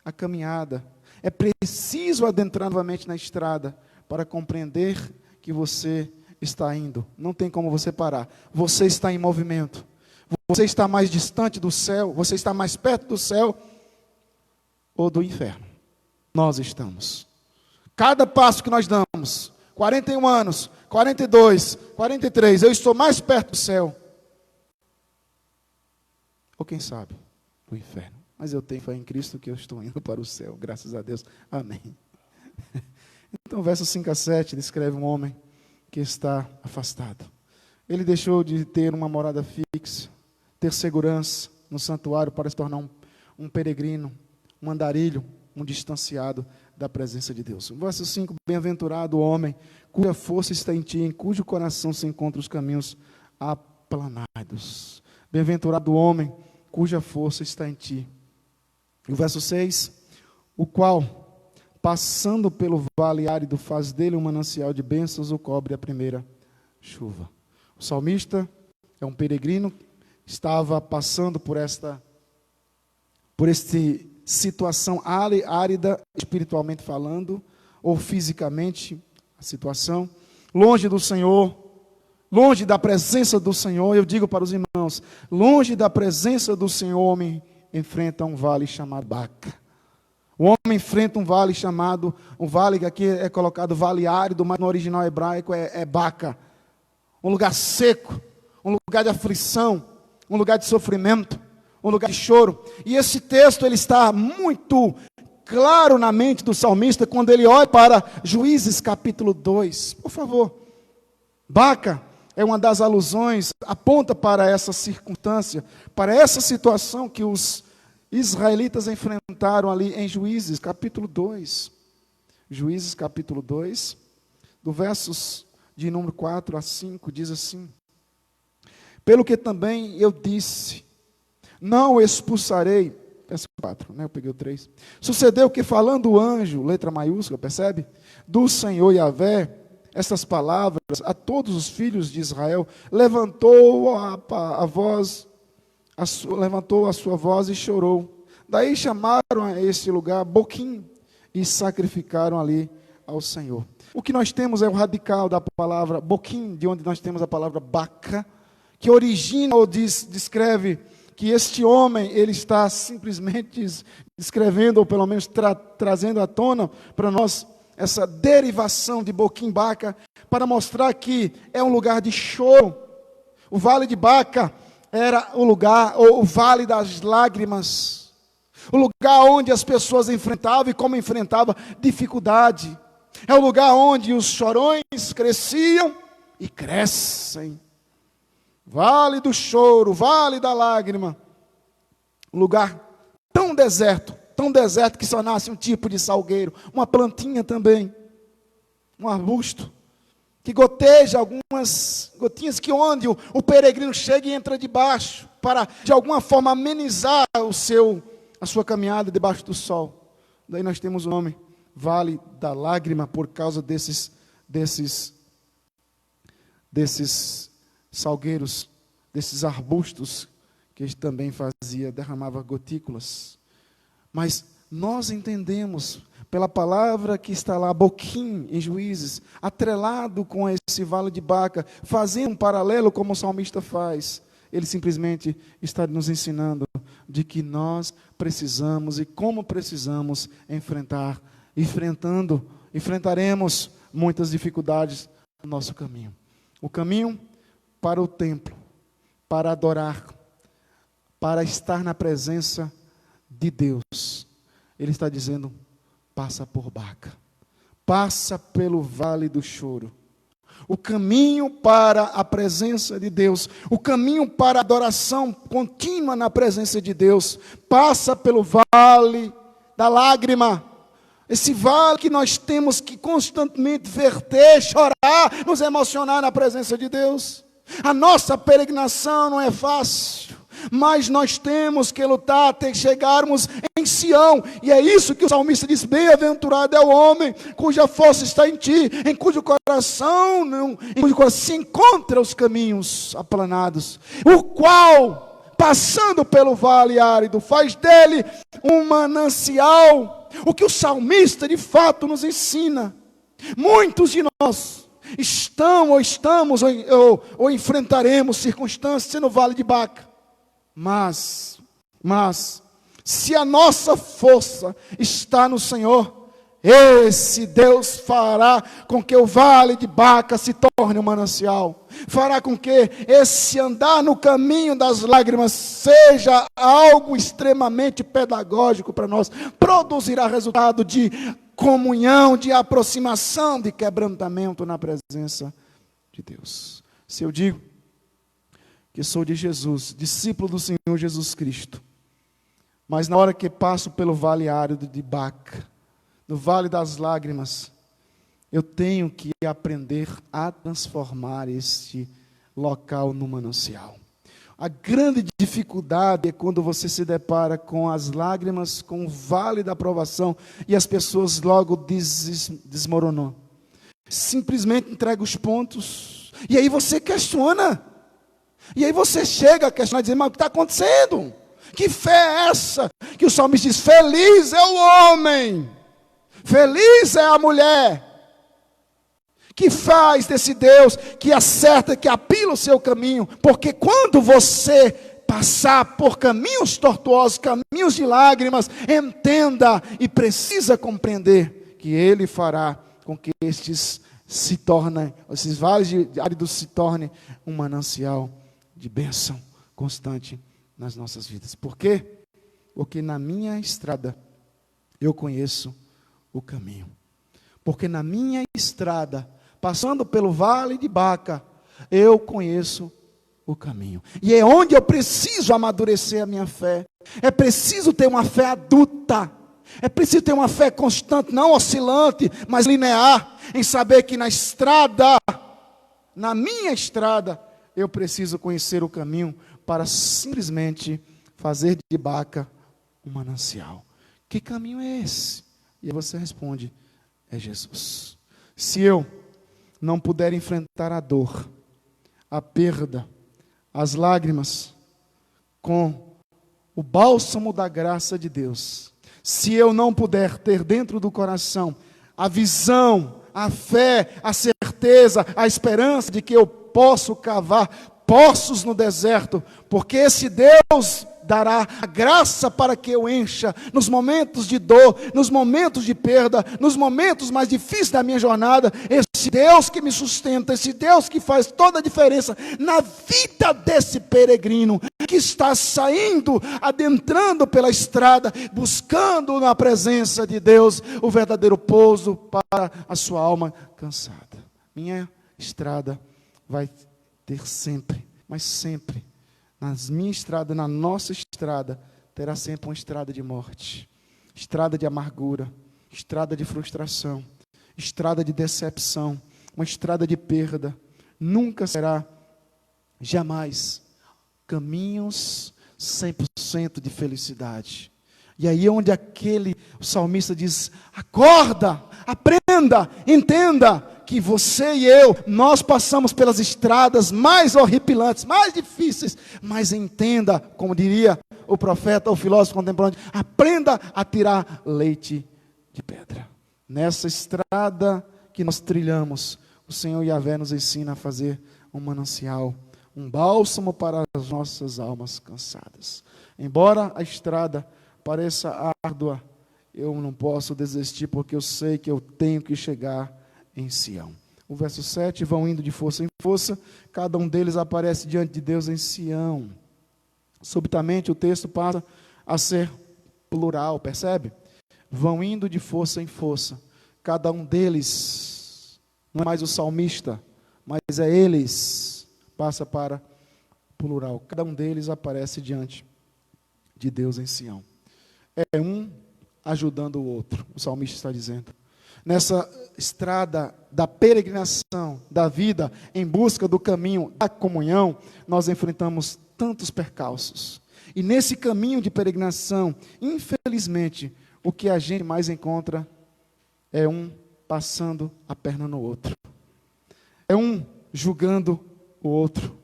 a caminhada. É preciso adentrar novamente na estrada para compreender que você está indo. Não tem como você parar. Você está em movimento. Você está mais distante do céu. Você está mais perto do céu ou do inferno. Nós estamos. Cada passo que nós damos, 41 anos, 42, 43, eu estou mais perto do céu. Ou quem sabe, do inferno. Mas eu tenho fé em Cristo que eu estou indo para o céu, graças a Deus. Amém. Então, verso 5 a 7 descreve um homem que está afastado. Ele deixou de ter uma morada fixa, ter segurança no santuário para se tornar um peregrino, um andarilho, um distanciado da presença de Deus. Verso 5, bem-aventurado o homem cuja força está em ti, em cujo coração se encontram os caminhos aplanados. Bem-aventurado o homem cuja força está em ti. E o verso 6, o qual, passando pelo vale árido, faz dele um manancial de bênçãos, o cobre a primeira chuva. O salmista é um peregrino, estava passando por esta situação árida, espiritualmente falando, ou fisicamente, a situação, longe do Senhor, longe da presença do Senhor. Eu digo para os irmãos, longe da presença do Senhor, o homem enfrenta um vale chamado Baca. O homem enfrenta um vale chamado, um vale que aqui é colocado vale árido, mas no original hebraico é Baca. Um lugar seco, um lugar de aflição, um lugar de sofrimento, um lugar de choro. E esse texto ele está muito claro na mente do salmista quando ele olha para Juízes capítulo 2. Por favor. Baca é uma das alusões, aponta para essa circunstância, para essa situação que os israelitas enfrentaram ali em Juízes capítulo 2. Juízes capítulo 2, do versos de número 4 a 5, diz assim: pelo que também eu disse, não expulsarei, verso 4, né? Eu peguei o 3. Sucedeu que falando o anjo, letra maiúscula, percebe? Do Senhor Yahvé, estas palavras a todos os filhos de Israel, levantou a sua voz e chorou. Daí chamaram a esse lugar Boquim e sacrificaram ali ao Senhor. O que nós temos é o radical da palavra Boquim, de onde nós temos a palavra Baca, que origina ou descreve que este homem, ele está simplesmente descrevendo, ou pelo menos trazendo à tona para nós essa derivação de Boquim Baca, para mostrar que é um lugar de choro. O vale de Baca era o lugar, ou o vale das lágrimas, o lugar onde as pessoas enfrentavam e como enfrentavam dificuldade. É o lugar onde os chorões cresciam e crescem. Vale do choro, vale da lágrima. Um lugar tão deserto que só nasce um tipo de salgueiro, uma plantinha também, um arbusto, que goteja algumas gotinhas que onde o peregrino chega e entra debaixo, para de alguma forma amenizar a sua caminhada debaixo do sol. Daí nós temos o nome Vale da Lágrima, por causa desses salgueiros, desses arbustos que também derramava gotículas. Mas nós entendemos, pela palavra que está lá, Boquim, em Juízes, atrelado com esse vale de Baca, fazendo um paralelo como o salmista faz, ele simplesmente está nos ensinando de que nós precisamos e como precisamos enfrentaremos muitas dificuldades no nosso caminho. O caminho para o templo, para adorar, para estar na presença de Deus, ele está dizendo: passa por Baca, passa pelo vale do choro. O caminho para a presença de Deus, o caminho para a adoração contínua na presença de Deus, passa pelo vale da lágrima. Esse vale que nós temos que constantemente verter, chorar, nos emocionar na presença de Deus. A nossa peregrinação não é fácil, mas nós temos que lutar até chegarmos em Sião, e é isso que o salmista diz: bem-aventurado é o homem cuja força está em ti, em cujo coração se encontra os caminhos aplanados, o qual, passando pelo vale árido, faz dele um manancial. O que o salmista de fato nos ensina: muitos de nós estamos ou enfrentaremos circunstâncias no vale de Baca, mas se a nossa força está no Senhor, esse Deus fará com que o vale de Baca se torne um manancial, fará com que esse andar no caminho das lágrimas seja algo extremamente pedagógico para nós, produzirá resultado de comunhão, de aproximação, de quebrantamento na presença de Deus. Se eu digo que sou de Jesus, discípulo do Senhor Jesus Cristo, mas na hora que passo pelo vale árido de Baca, no vale das lágrimas, eu tenho que aprender a transformar este local no manancial. A grande dificuldade é quando você se depara com as lágrimas, com o vale da provação, e as pessoas logo desmoronam. Simplesmente entrega os pontos, e aí você questiona. E aí você chega a questionar, dizer: mas o que está acontecendo? Que fé é essa? Que o salmista diz: feliz é o homem, feliz é a mulher, que faz desse Deus, que acerta, que apila o seu caminho. Porque quando você passar por caminhos tortuosos, caminhos de lágrimas, entenda e precisa compreender que Ele fará com que esses vales áridos se tornem um manancial de bênção constante nas nossas vidas. Por quê? Porque na minha estrada eu conheço o caminho. Porque na minha estrada, passando pelo vale de Baca, eu conheço o caminho. E é onde eu preciso amadurecer a minha fé. É preciso ter uma fé adulta. É preciso ter uma fé constante, não oscilante, mas linear, em saber que na estrada, na minha estrada, eu preciso conhecer o caminho para simplesmente fazer de Baca um manancial. Que caminho é esse? E aí você responde: é Jesus. Se eu não puder enfrentar a dor, a perda, as lágrimas, com o bálsamo da graça de Deus, se eu não puder ter dentro do coração a visão, a fé, a certeza, a esperança de que eu posso cavar poços no deserto, porque esse Deus dará a graça para que eu encha nos momentos de dor, nos momentos de perda, nos momentos mais difíceis da minha jornada. Esse Deus que me sustenta, esse Deus que faz toda a diferença na vida desse peregrino que está saindo, adentrando pela estrada, buscando na presença de Deus o verdadeiro pouso para a sua alma cansada. Minha estrada vai ter sempre, mas sempre, na minha estrada, na nossa estrada, terá sempre uma estrada de morte, estrada de amargura, estrada de frustração, estrada de decepção, uma estrada de perda. Nunca será, jamais, caminhos 100% de felicidade. E aí é onde o salmista diz: acorda, aprenda, entenda, que você e eu, nós passamos pelas estradas mais horripilantes, mais difíceis, mas entenda, como diria o profeta, o filósofo contemporâneo, aprenda a tirar leite de pedra. Nessa estrada que nós trilhamos, o Senhor Yahvé nos ensina a fazer um manancial, um bálsamo para as nossas almas cansadas. Embora a estrada pareça árdua, eu não posso desistir, porque eu sei que eu tenho que chegar em Sião. O verso 7, vão indo de força em força, cada um deles aparece diante de Deus em Sião. Subitamente o texto passa a ser plural, percebe? Vão indo de força em força. Cada um deles, não é mais o salmista, mas é eles, passa para plural. Cada um deles aparece diante de Deus em Sião. É um ajudando o outro, o salmista está dizendo. Nessa estrada da peregrinação, da vida, em busca do caminho da comunhão, nós enfrentamos tantos percalços. E nesse caminho de peregrinação, infelizmente, o que a gente mais encontra é um passando a perna no outro. É um julgando o outro.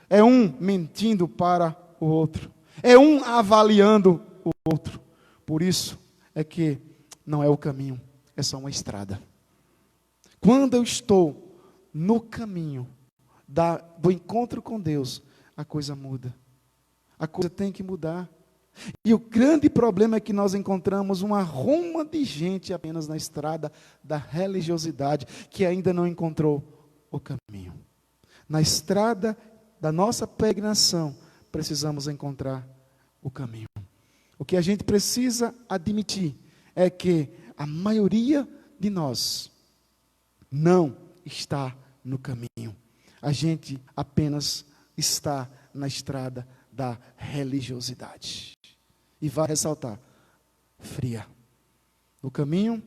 É um mentindo para o outro. É um avaliando o outro. Por isso é que não é o caminho, é só uma estrada. Quando eu estou no caminho do encontro com Deus, a coisa muda. A coisa tem que mudar. E o grande problema é que nós encontramos uma ruma de gente apenas na estrada da religiosidade, que ainda não encontrou o caminho. Na estrada da nossa peregrinação, precisamos encontrar o caminho. O que a gente precisa admitir é que a maioria de nós não está no caminho. A gente apenas está na estrada da religiosidade. E vai ressaltar, fria. No caminho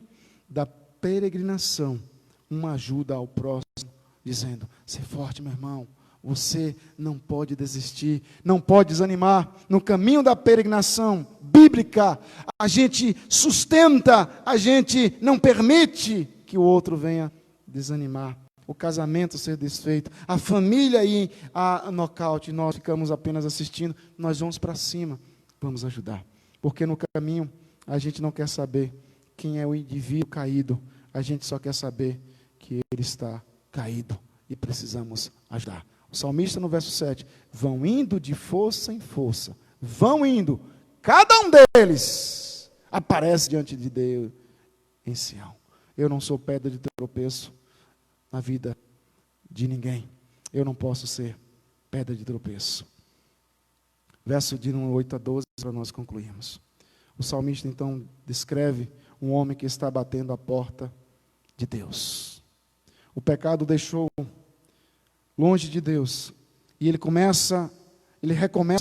da peregrinação, uma ajuda ao próximo, dizendo, ser forte, meu irmão, você não pode desistir, não pode desanimar. No caminho da peregrinação bíblica, a gente sustenta, a gente não permite que o outro venha desanimar. O casamento ser desfeito, a família ir a nocaute, nós ficamos apenas assistindo, nós vamos para cima, vamos ajudar. Porque no caminho a gente não quer saber quem é o indivíduo caído, a gente só quer saber que ele está caído e precisamos ajudar. O salmista no verso 7, vão indo de força em força, vão indo, cada um deles aparece diante de Deus em Sião. Eu não sou pedra de tropeço na vida de ninguém. Eu não posso ser pedra de tropeço. Verso de 8 a 12, para nós concluirmos. O salmista então descreve um homem que está batendo a porta de Deus. O pecado deixou longe de Deus. E ele recomeça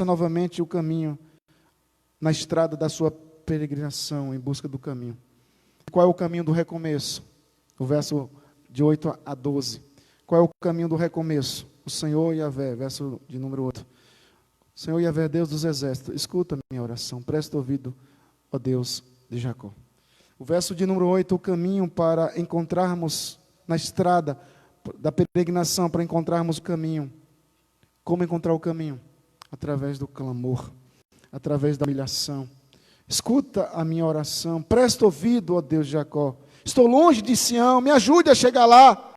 novamente o caminho na estrada da sua peregrinação em busca do caminho. Qual é o caminho do recomeço? O verso de 8 a 12. Qual é o caminho do recomeço? O Senhor Yahvé, verso de número 8. Senhor Yahvé, Deus dos exércitos, escuta a minha oração, presta ouvido, ó Deus de Jacó. O verso de número 8, o caminho para encontrarmos na estrada da peregrinação, para encontrarmos o caminho. Como encontrar o caminho? Através do clamor, através da humilhação. Escuta a minha oração, presta ouvido, ó Deus de Jacó. Estou longe de Sião, me ajude a chegar lá.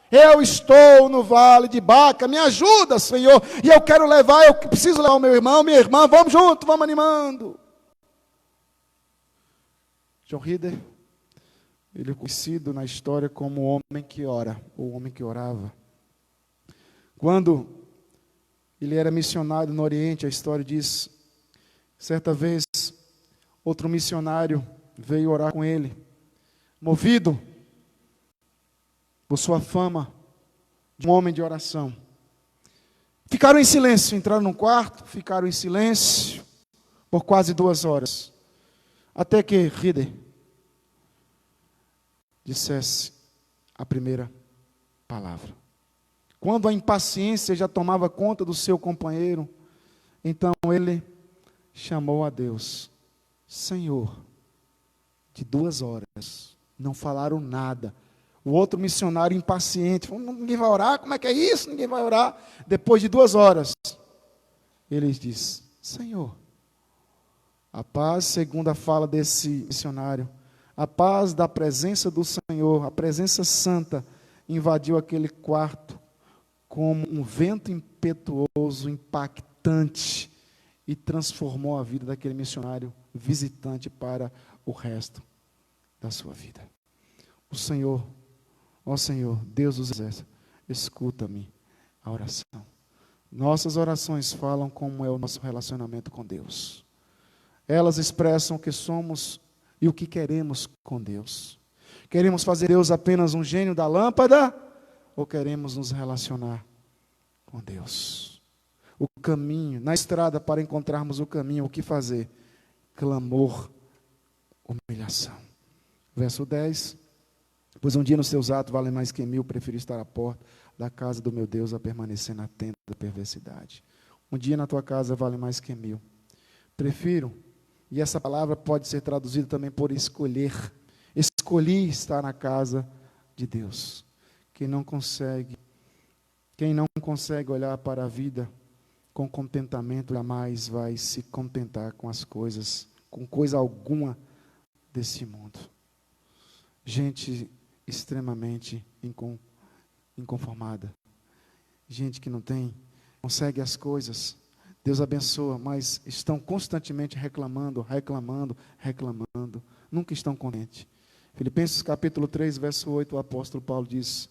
Eu estou no vale de Baca, me ajuda, Senhor. E eu quero levar, eu preciso levar o meu irmão, minha irmã, vamos junto, vamos animando. John Ritter, ele é conhecido na história como o homem que ora, o homem que orava. Quando ele era missionário no Oriente, a história diz, certa vez, outro missionário veio orar com ele, movido por sua fama de um homem de oração. Ficaram em silêncio, entraram num quarto, ficaram em silêncio por quase 2 horas. Até que Ritter dissesse a primeira palavra. Quando a impaciência já tomava conta do seu companheiro, então ele chamou a Deus. Senhor, de 2 horas, não falaram nada. O outro missionário impaciente, falou, ninguém vai orar, como é que é isso? Ninguém vai orar. Depois de 2 horas, ele diz, Senhor, a paz, segundo a fala desse missionário, a paz da presença do Senhor, a presença santa, invadiu aquele quarto como um vento impetuoso, impactante, e transformou a vida daquele missionário visitante para o resto da sua vida. O Senhor, ó Senhor, Deus dos exércitos, escuta-me a oração. Nossas orações falam como é o nosso relacionamento com Deus. Elas expressam o que somos e o que queremos com Deus. Queremos fazer Deus apenas um gênio da lâmpada ou queremos nos relacionar com Deus? O caminho, na estrada para encontrarmos o caminho, o que fazer? Clamor, humilhação. Verso 10. Pois um dia nos seus atos vale mais que 1000, prefiro estar à porta da casa do meu Deus a permanecer na tenda da perversidade. Um dia na tua casa vale mais que 1000. Prefiro, e essa palavra pode ser traduzida também por escolher. Escolhi estar na casa de Deus. Quem não consegue olhar para a vida com contentamento, jamais vai se contentar com as coisas, com coisa alguma desse mundo. Gente extremamente inconformada. Gente que não consegue as coisas. Deus abençoa, mas estão constantemente reclamando. Nunca estão contentes. Filipenses capítulo 3, verso 8, o apóstolo Paulo diz: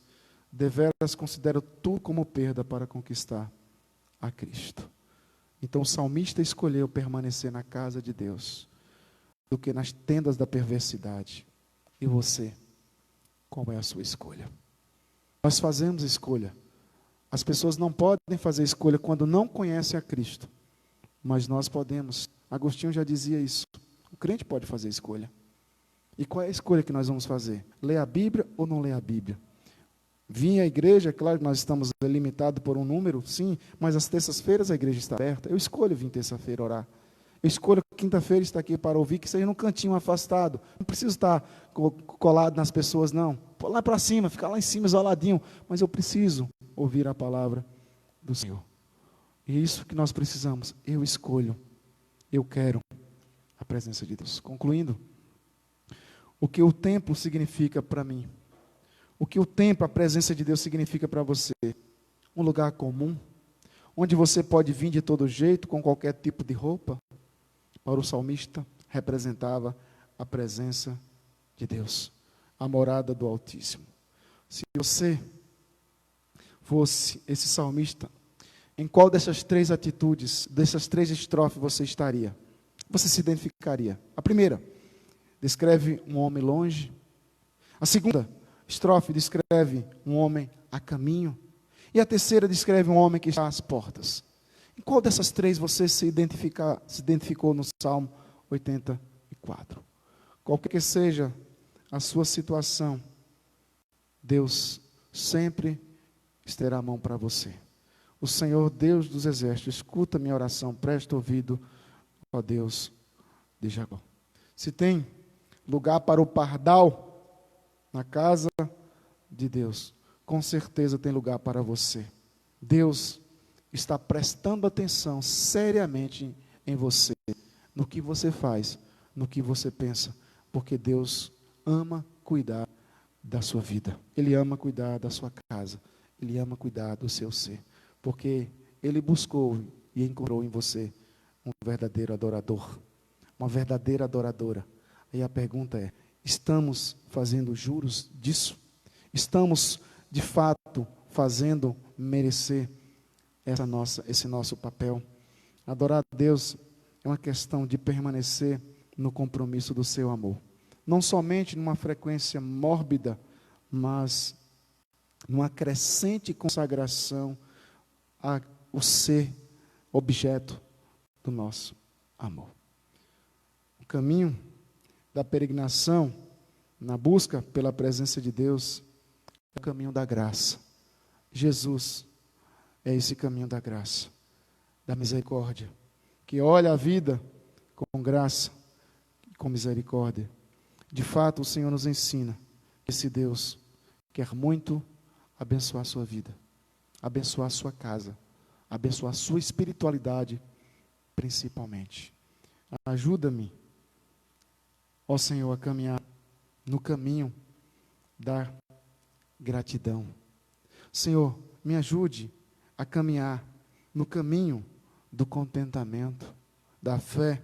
deveras considero tudo como perda para conquistar a Cristo. Então o salmista escolheu permanecer na casa de Deus do que nas tendas da perversidade. E você, qual é a sua escolha? Nós fazemos escolha. As pessoas não podem fazer escolha quando não conhecem a Cristo, mas nós podemos. Agostinho já dizia isso. O crente pode fazer escolha. E qual é a escolha que nós vamos fazer? Ler a Bíblia ou não ler a Bíblia? Vir à igreja, é claro que nós estamos limitados por um número, sim, mas às terças-feiras a igreja está aberta. Eu escolho vir terça-feira orar. Eu escolho quinta-feira estar aqui para ouvir, que seja num cantinho afastado. Não preciso estar colado nas pessoas, não. Pô, lá para cima, ficar lá em cima isoladinho. Mas eu preciso ouvir a palavra do Senhor. E isso que nós precisamos. Eu escolho. Eu quero a presença de Deus. Concluindo, o que o templo significa para mim? O que o templo, a presença de Deus significa para você? Um lugar comum, onde você pode vir de todo jeito, com qualquer tipo de roupa. Para o salmista, representava a presença de Deus, a morada do Altíssimo. Se você fosse esse salmista, em qual dessas 3 atitudes, dessas 3 estrofes você estaria? Você se identificaria? A primeira, descreve um homem longe. A segunda estrofe descreve um homem a caminho. E a terceira descreve um homem que está às portas. Em qual dessas 3 você se identificou no Salmo 84? Qualquer que seja a sua situação, Deus sempre estenderá a mão para você. O Senhor, Deus dos exércitos, escuta minha oração, presta ouvido, ó Deus de Jacó. Se tem lugar para o pardal na casa de Deus, com certeza tem lugar para você. Deus está prestando atenção seriamente em você, no que você faz, no que você pensa, porque Deus ama cuidar da sua vida. Ele ama cuidar da sua casa. Ele ama cuidar do seu ser, porque Ele buscou e encontrou em você um verdadeiro adorador, uma verdadeira adoradora. E a pergunta é: estamos fazendo juros disso? Estamos, de fato, fazendo merecer esse nosso papel? Adorar a Deus é uma questão de permanecer no compromisso do seu amor. Não somente numa frequência mórbida, mas numa crescente consagração ao ser objeto do nosso amor. O caminho da peregrinação, na busca pela presença de Deus, é o caminho da graça. Jesus é esse caminho da graça, da misericórdia, que olha a vida com graça e com misericórdia. De fato, o Senhor nos ensina que esse Deus quer muito abençoar a sua vida, abençoar a sua casa, abençoar a sua espiritualidade, principalmente. Ajuda-me, ó Senhor, a caminhar no caminho da gratidão. Senhor, me ajude a caminhar no caminho do contentamento, da fé,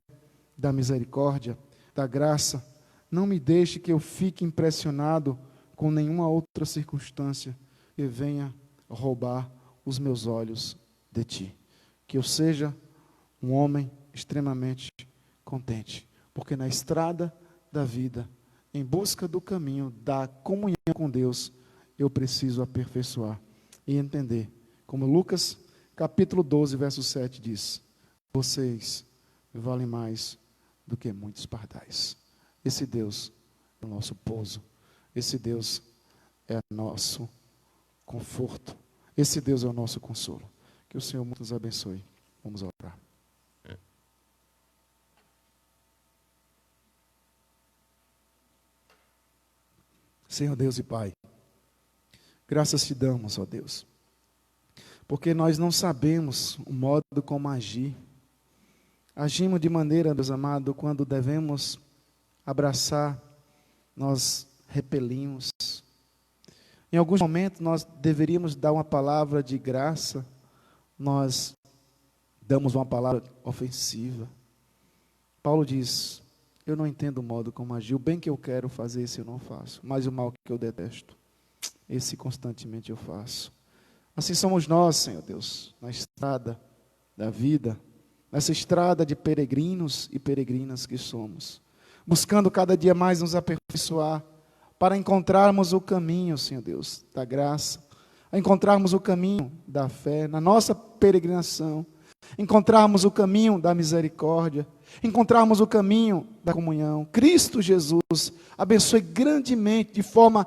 da misericórdia, da graça. Não me deixe que eu fique impressionado com nenhuma outra circunstância que venha roubar os meus olhos de Ti. Que eu seja um homem extremamente contente, porque na estrada da vida, em busca do caminho da comunhão com Deus, eu preciso aperfeiçoar e entender, como Lucas capítulo 12, verso 7 diz: vocês valem mais do que muitos pardais. Esse Deus é o nosso pouso, esse Deus é nosso conforto, esse Deus é o nosso consolo. Que o Senhor nos abençoe. Vamos orar. Senhor Deus e Pai, graças te damos, ó Deus, porque nós não sabemos o modo como agir. Agimos de maneira, Deus amado, quando devemos abraçar, nós repelimos. Em alguns momentos nós deveríamos dar uma palavra de graça, nós damos uma palavra ofensiva. Paulo diz: eu não entendo o modo como agir, o bem que eu quero fazer, esse eu não faço, mas o mal que eu detesto, esse constantemente eu faço. Assim somos nós, Senhor Deus, na estrada da vida, nessa estrada de peregrinos e peregrinas que somos, buscando cada dia mais nos aperfeiçoar, para encontrarmos o caminho, Senhor Deus, da graça, a encontrarmos o caminho da fé, na nossa peregrinação, encontrarmos o caminho da misericórdia, encontrarmos o caminho da comunhão. Cristo Jesus abençoe grandemente, de forma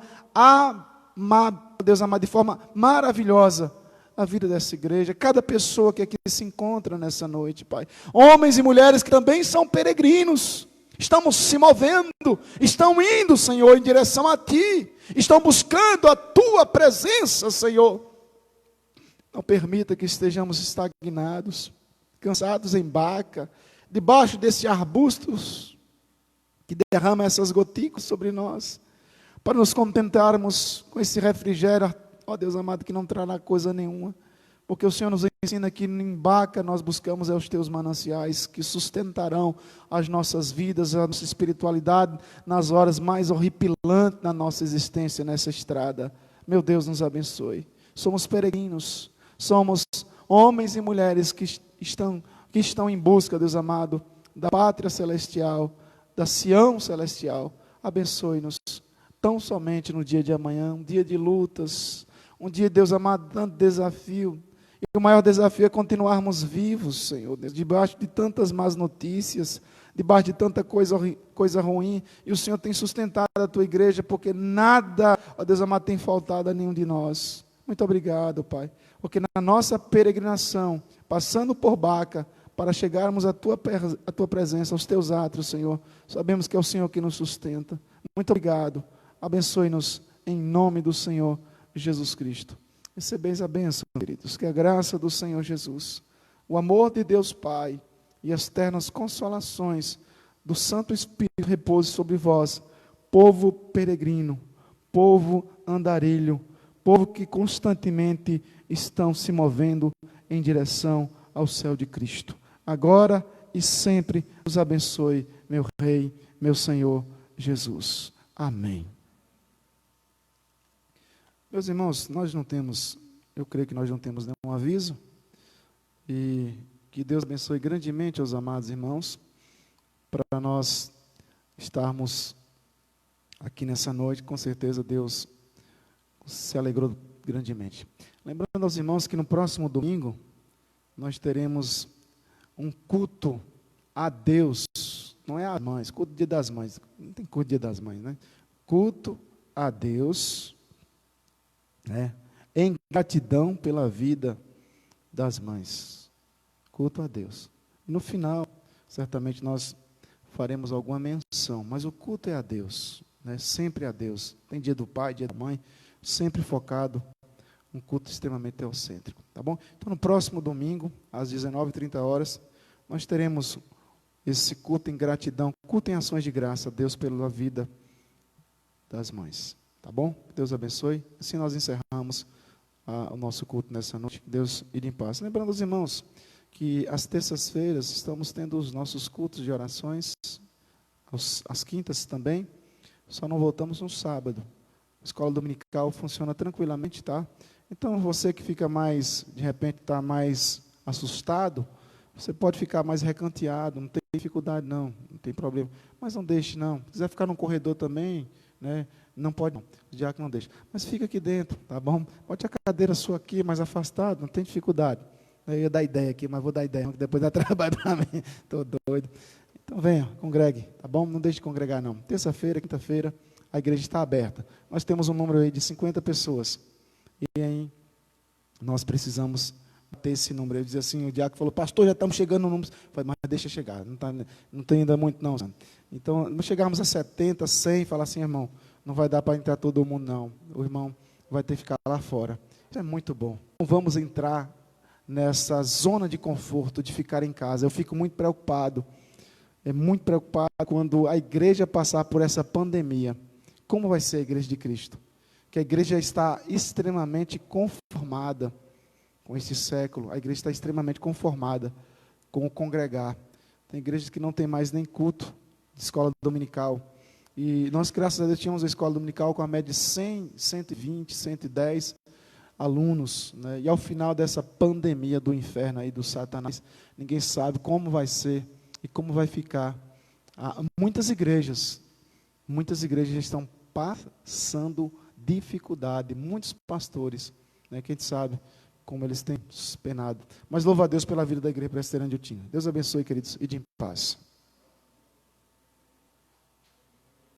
Deus amado, de forma maravilhosa, a vida dessa igreja, cada pessoa que aqui se encontra nessa noite, Pai. Homens e mulheres que também são peregrinos, estão se movendo, estão indo, Senhor, em direção a Ti, estão buscando a Tua presença, Senhor. Não permita que estejamos estagnados, cansados em baca, debaixo desses arbustos que derramam essas gotículas sobre nós, para nos contentarmos com esse refrigério, ó Deus amado, que não trará coisa nenhuma, porque o Senhor nos ensina que em baca nós buscamos os Teus mananciais, que sustentarão as nossas vidas, a nossa espiritualidade, nas horas mais horripilantes da nossa existência nessa estrada. Meu Deus, nos abençoe. Somos peregrinos, somos homens e mulheres que estão em busca, Deus amado, da pátria celestial, da Sião celestial. Abençoe-nos tão somente no dia de amanhã, um dia de lutas, um dia, Deus amado, tanto desafio. E o maior desafio é continuarmos vivos, Senhor Deus, debaixo de tantas más notícias, debaixo de tanta coisa ruim. E o Senhor tem sustentado a Tua igreja, porque nada, ó Deus amado, tem faltado a nenhum de nós. Muito obrigado, Pai, porque na nossa peregrinação, passando por Baca, para chegarmos à Tua presença, aos Teus atos, Senhor, sabemos que é o Senhor que nos sustenta. Muito obrigado. Abençoe-nos em nome do Senhor Jesus Cristo. Recebeis a bênção, queridos, que a graça do Senhor Jesus, o amor de Deus Pai e as ternas consolações do Santo Espírito repouse sobre vós, povo peregrino, povo andarilho, povo que constantemente estão se movendo em direção ao céu de Cristo. Agora e sempre os abençoe, meu Rei, meu Senhor Jesus. Amém. Meus irmãos, eu creio que nós não temos nenhum aviso, e que Deus abençoe grandemente aos amados irmãos, para nós estarmos aqui nessa noite. Com certeza Deus se alegrou grandemente. Lembrando aos irmãos que no próximo domingo, nós teremos um culto a Deus, não é às mães, culto dia das mães, não tem culto dia das mães, né? Culto a Deus, em gratidão pela vida das mães, culto a Deus. No final, certamente nós faremos alguma menção, mas o culto é a Deus, sempre a Deus. Tem dia do pai, dia da mãe, sempre focado, um culto extremamente teocêntrico, tá bom? Então no próximo domingo, às 19h30, nós teremos esse culto em gratidão, culto em ações de graça a Deus pela vida das mães. Tá bom? Deus abençoe. Assim nós encerramos o nosso culto nessa noite. Deus ir em paz. Lembrando os irmãos que às terças-feiras estamos tendo os nossos cultos de orações, às quintas também, só não voltamos no sábado. A escola dominical funciona tranquilamente, tá? Então, você que fica mais, de repente, está mais assustado, você pode ficar mais recanteado, não tem dificuldade não tem problema. Mas não deixe não. Se quiser ficar no corredor também, né, não pode não. O diácono não deixa. Mas fica aqui dentro, tá bom? Pode a cadeira sua aqui, mais afastado, não tem dificuldade. Eu ia dar ideia aqui, mas vou dar ideia, que depois dá trabalho para mim. Estou doido. Então venha, congregue, tá bom? Não deixe de congregar não. Terça-feira, quinta-feira, a igreja está aberta. Nós temos um número aí de 50 pessoas. E aí nós precisamos ter esse número. Eu dizia assim, o diácono falou, pastor, já estamos chegando no número. Eu falei, mas deixa chegar, não tem ainda muito não. Então, nós chegarmos a 70, 100, falar assim, irmão, não vai dar para entrar todo mundo não. O irmão vai ter que ficar lá fora. Isso é muito bom. Não vamos entrar nessa zona de conforto de ficar em casa. Eu fico muito preocupado. É muito preocupado quando a igreja passar por essa pandemia. Como vai ser a igreja de Cristo? Que a igreja está extremamente conformada com esse século. A igreja está extremamente conformada com o congregar. Tem igrejas que não tem mais nem culto de escola dominical. E nós, graças a Deus, tínhamos uma escola dominical com a média de 100, 120, 110 alunos. Né? E ao final dessa pandemia do inferno aí, do Satanás, ninguém sabe como vai ser e como vai ficar. Muitas igrejas já estão passando dificuldade, muitos pastores, né, que a gente sabe como eles têm penado. Mas louva a Deus pela vida da igreja presbiteriana de Utinga. Deus abençoe, queridos, e de paz.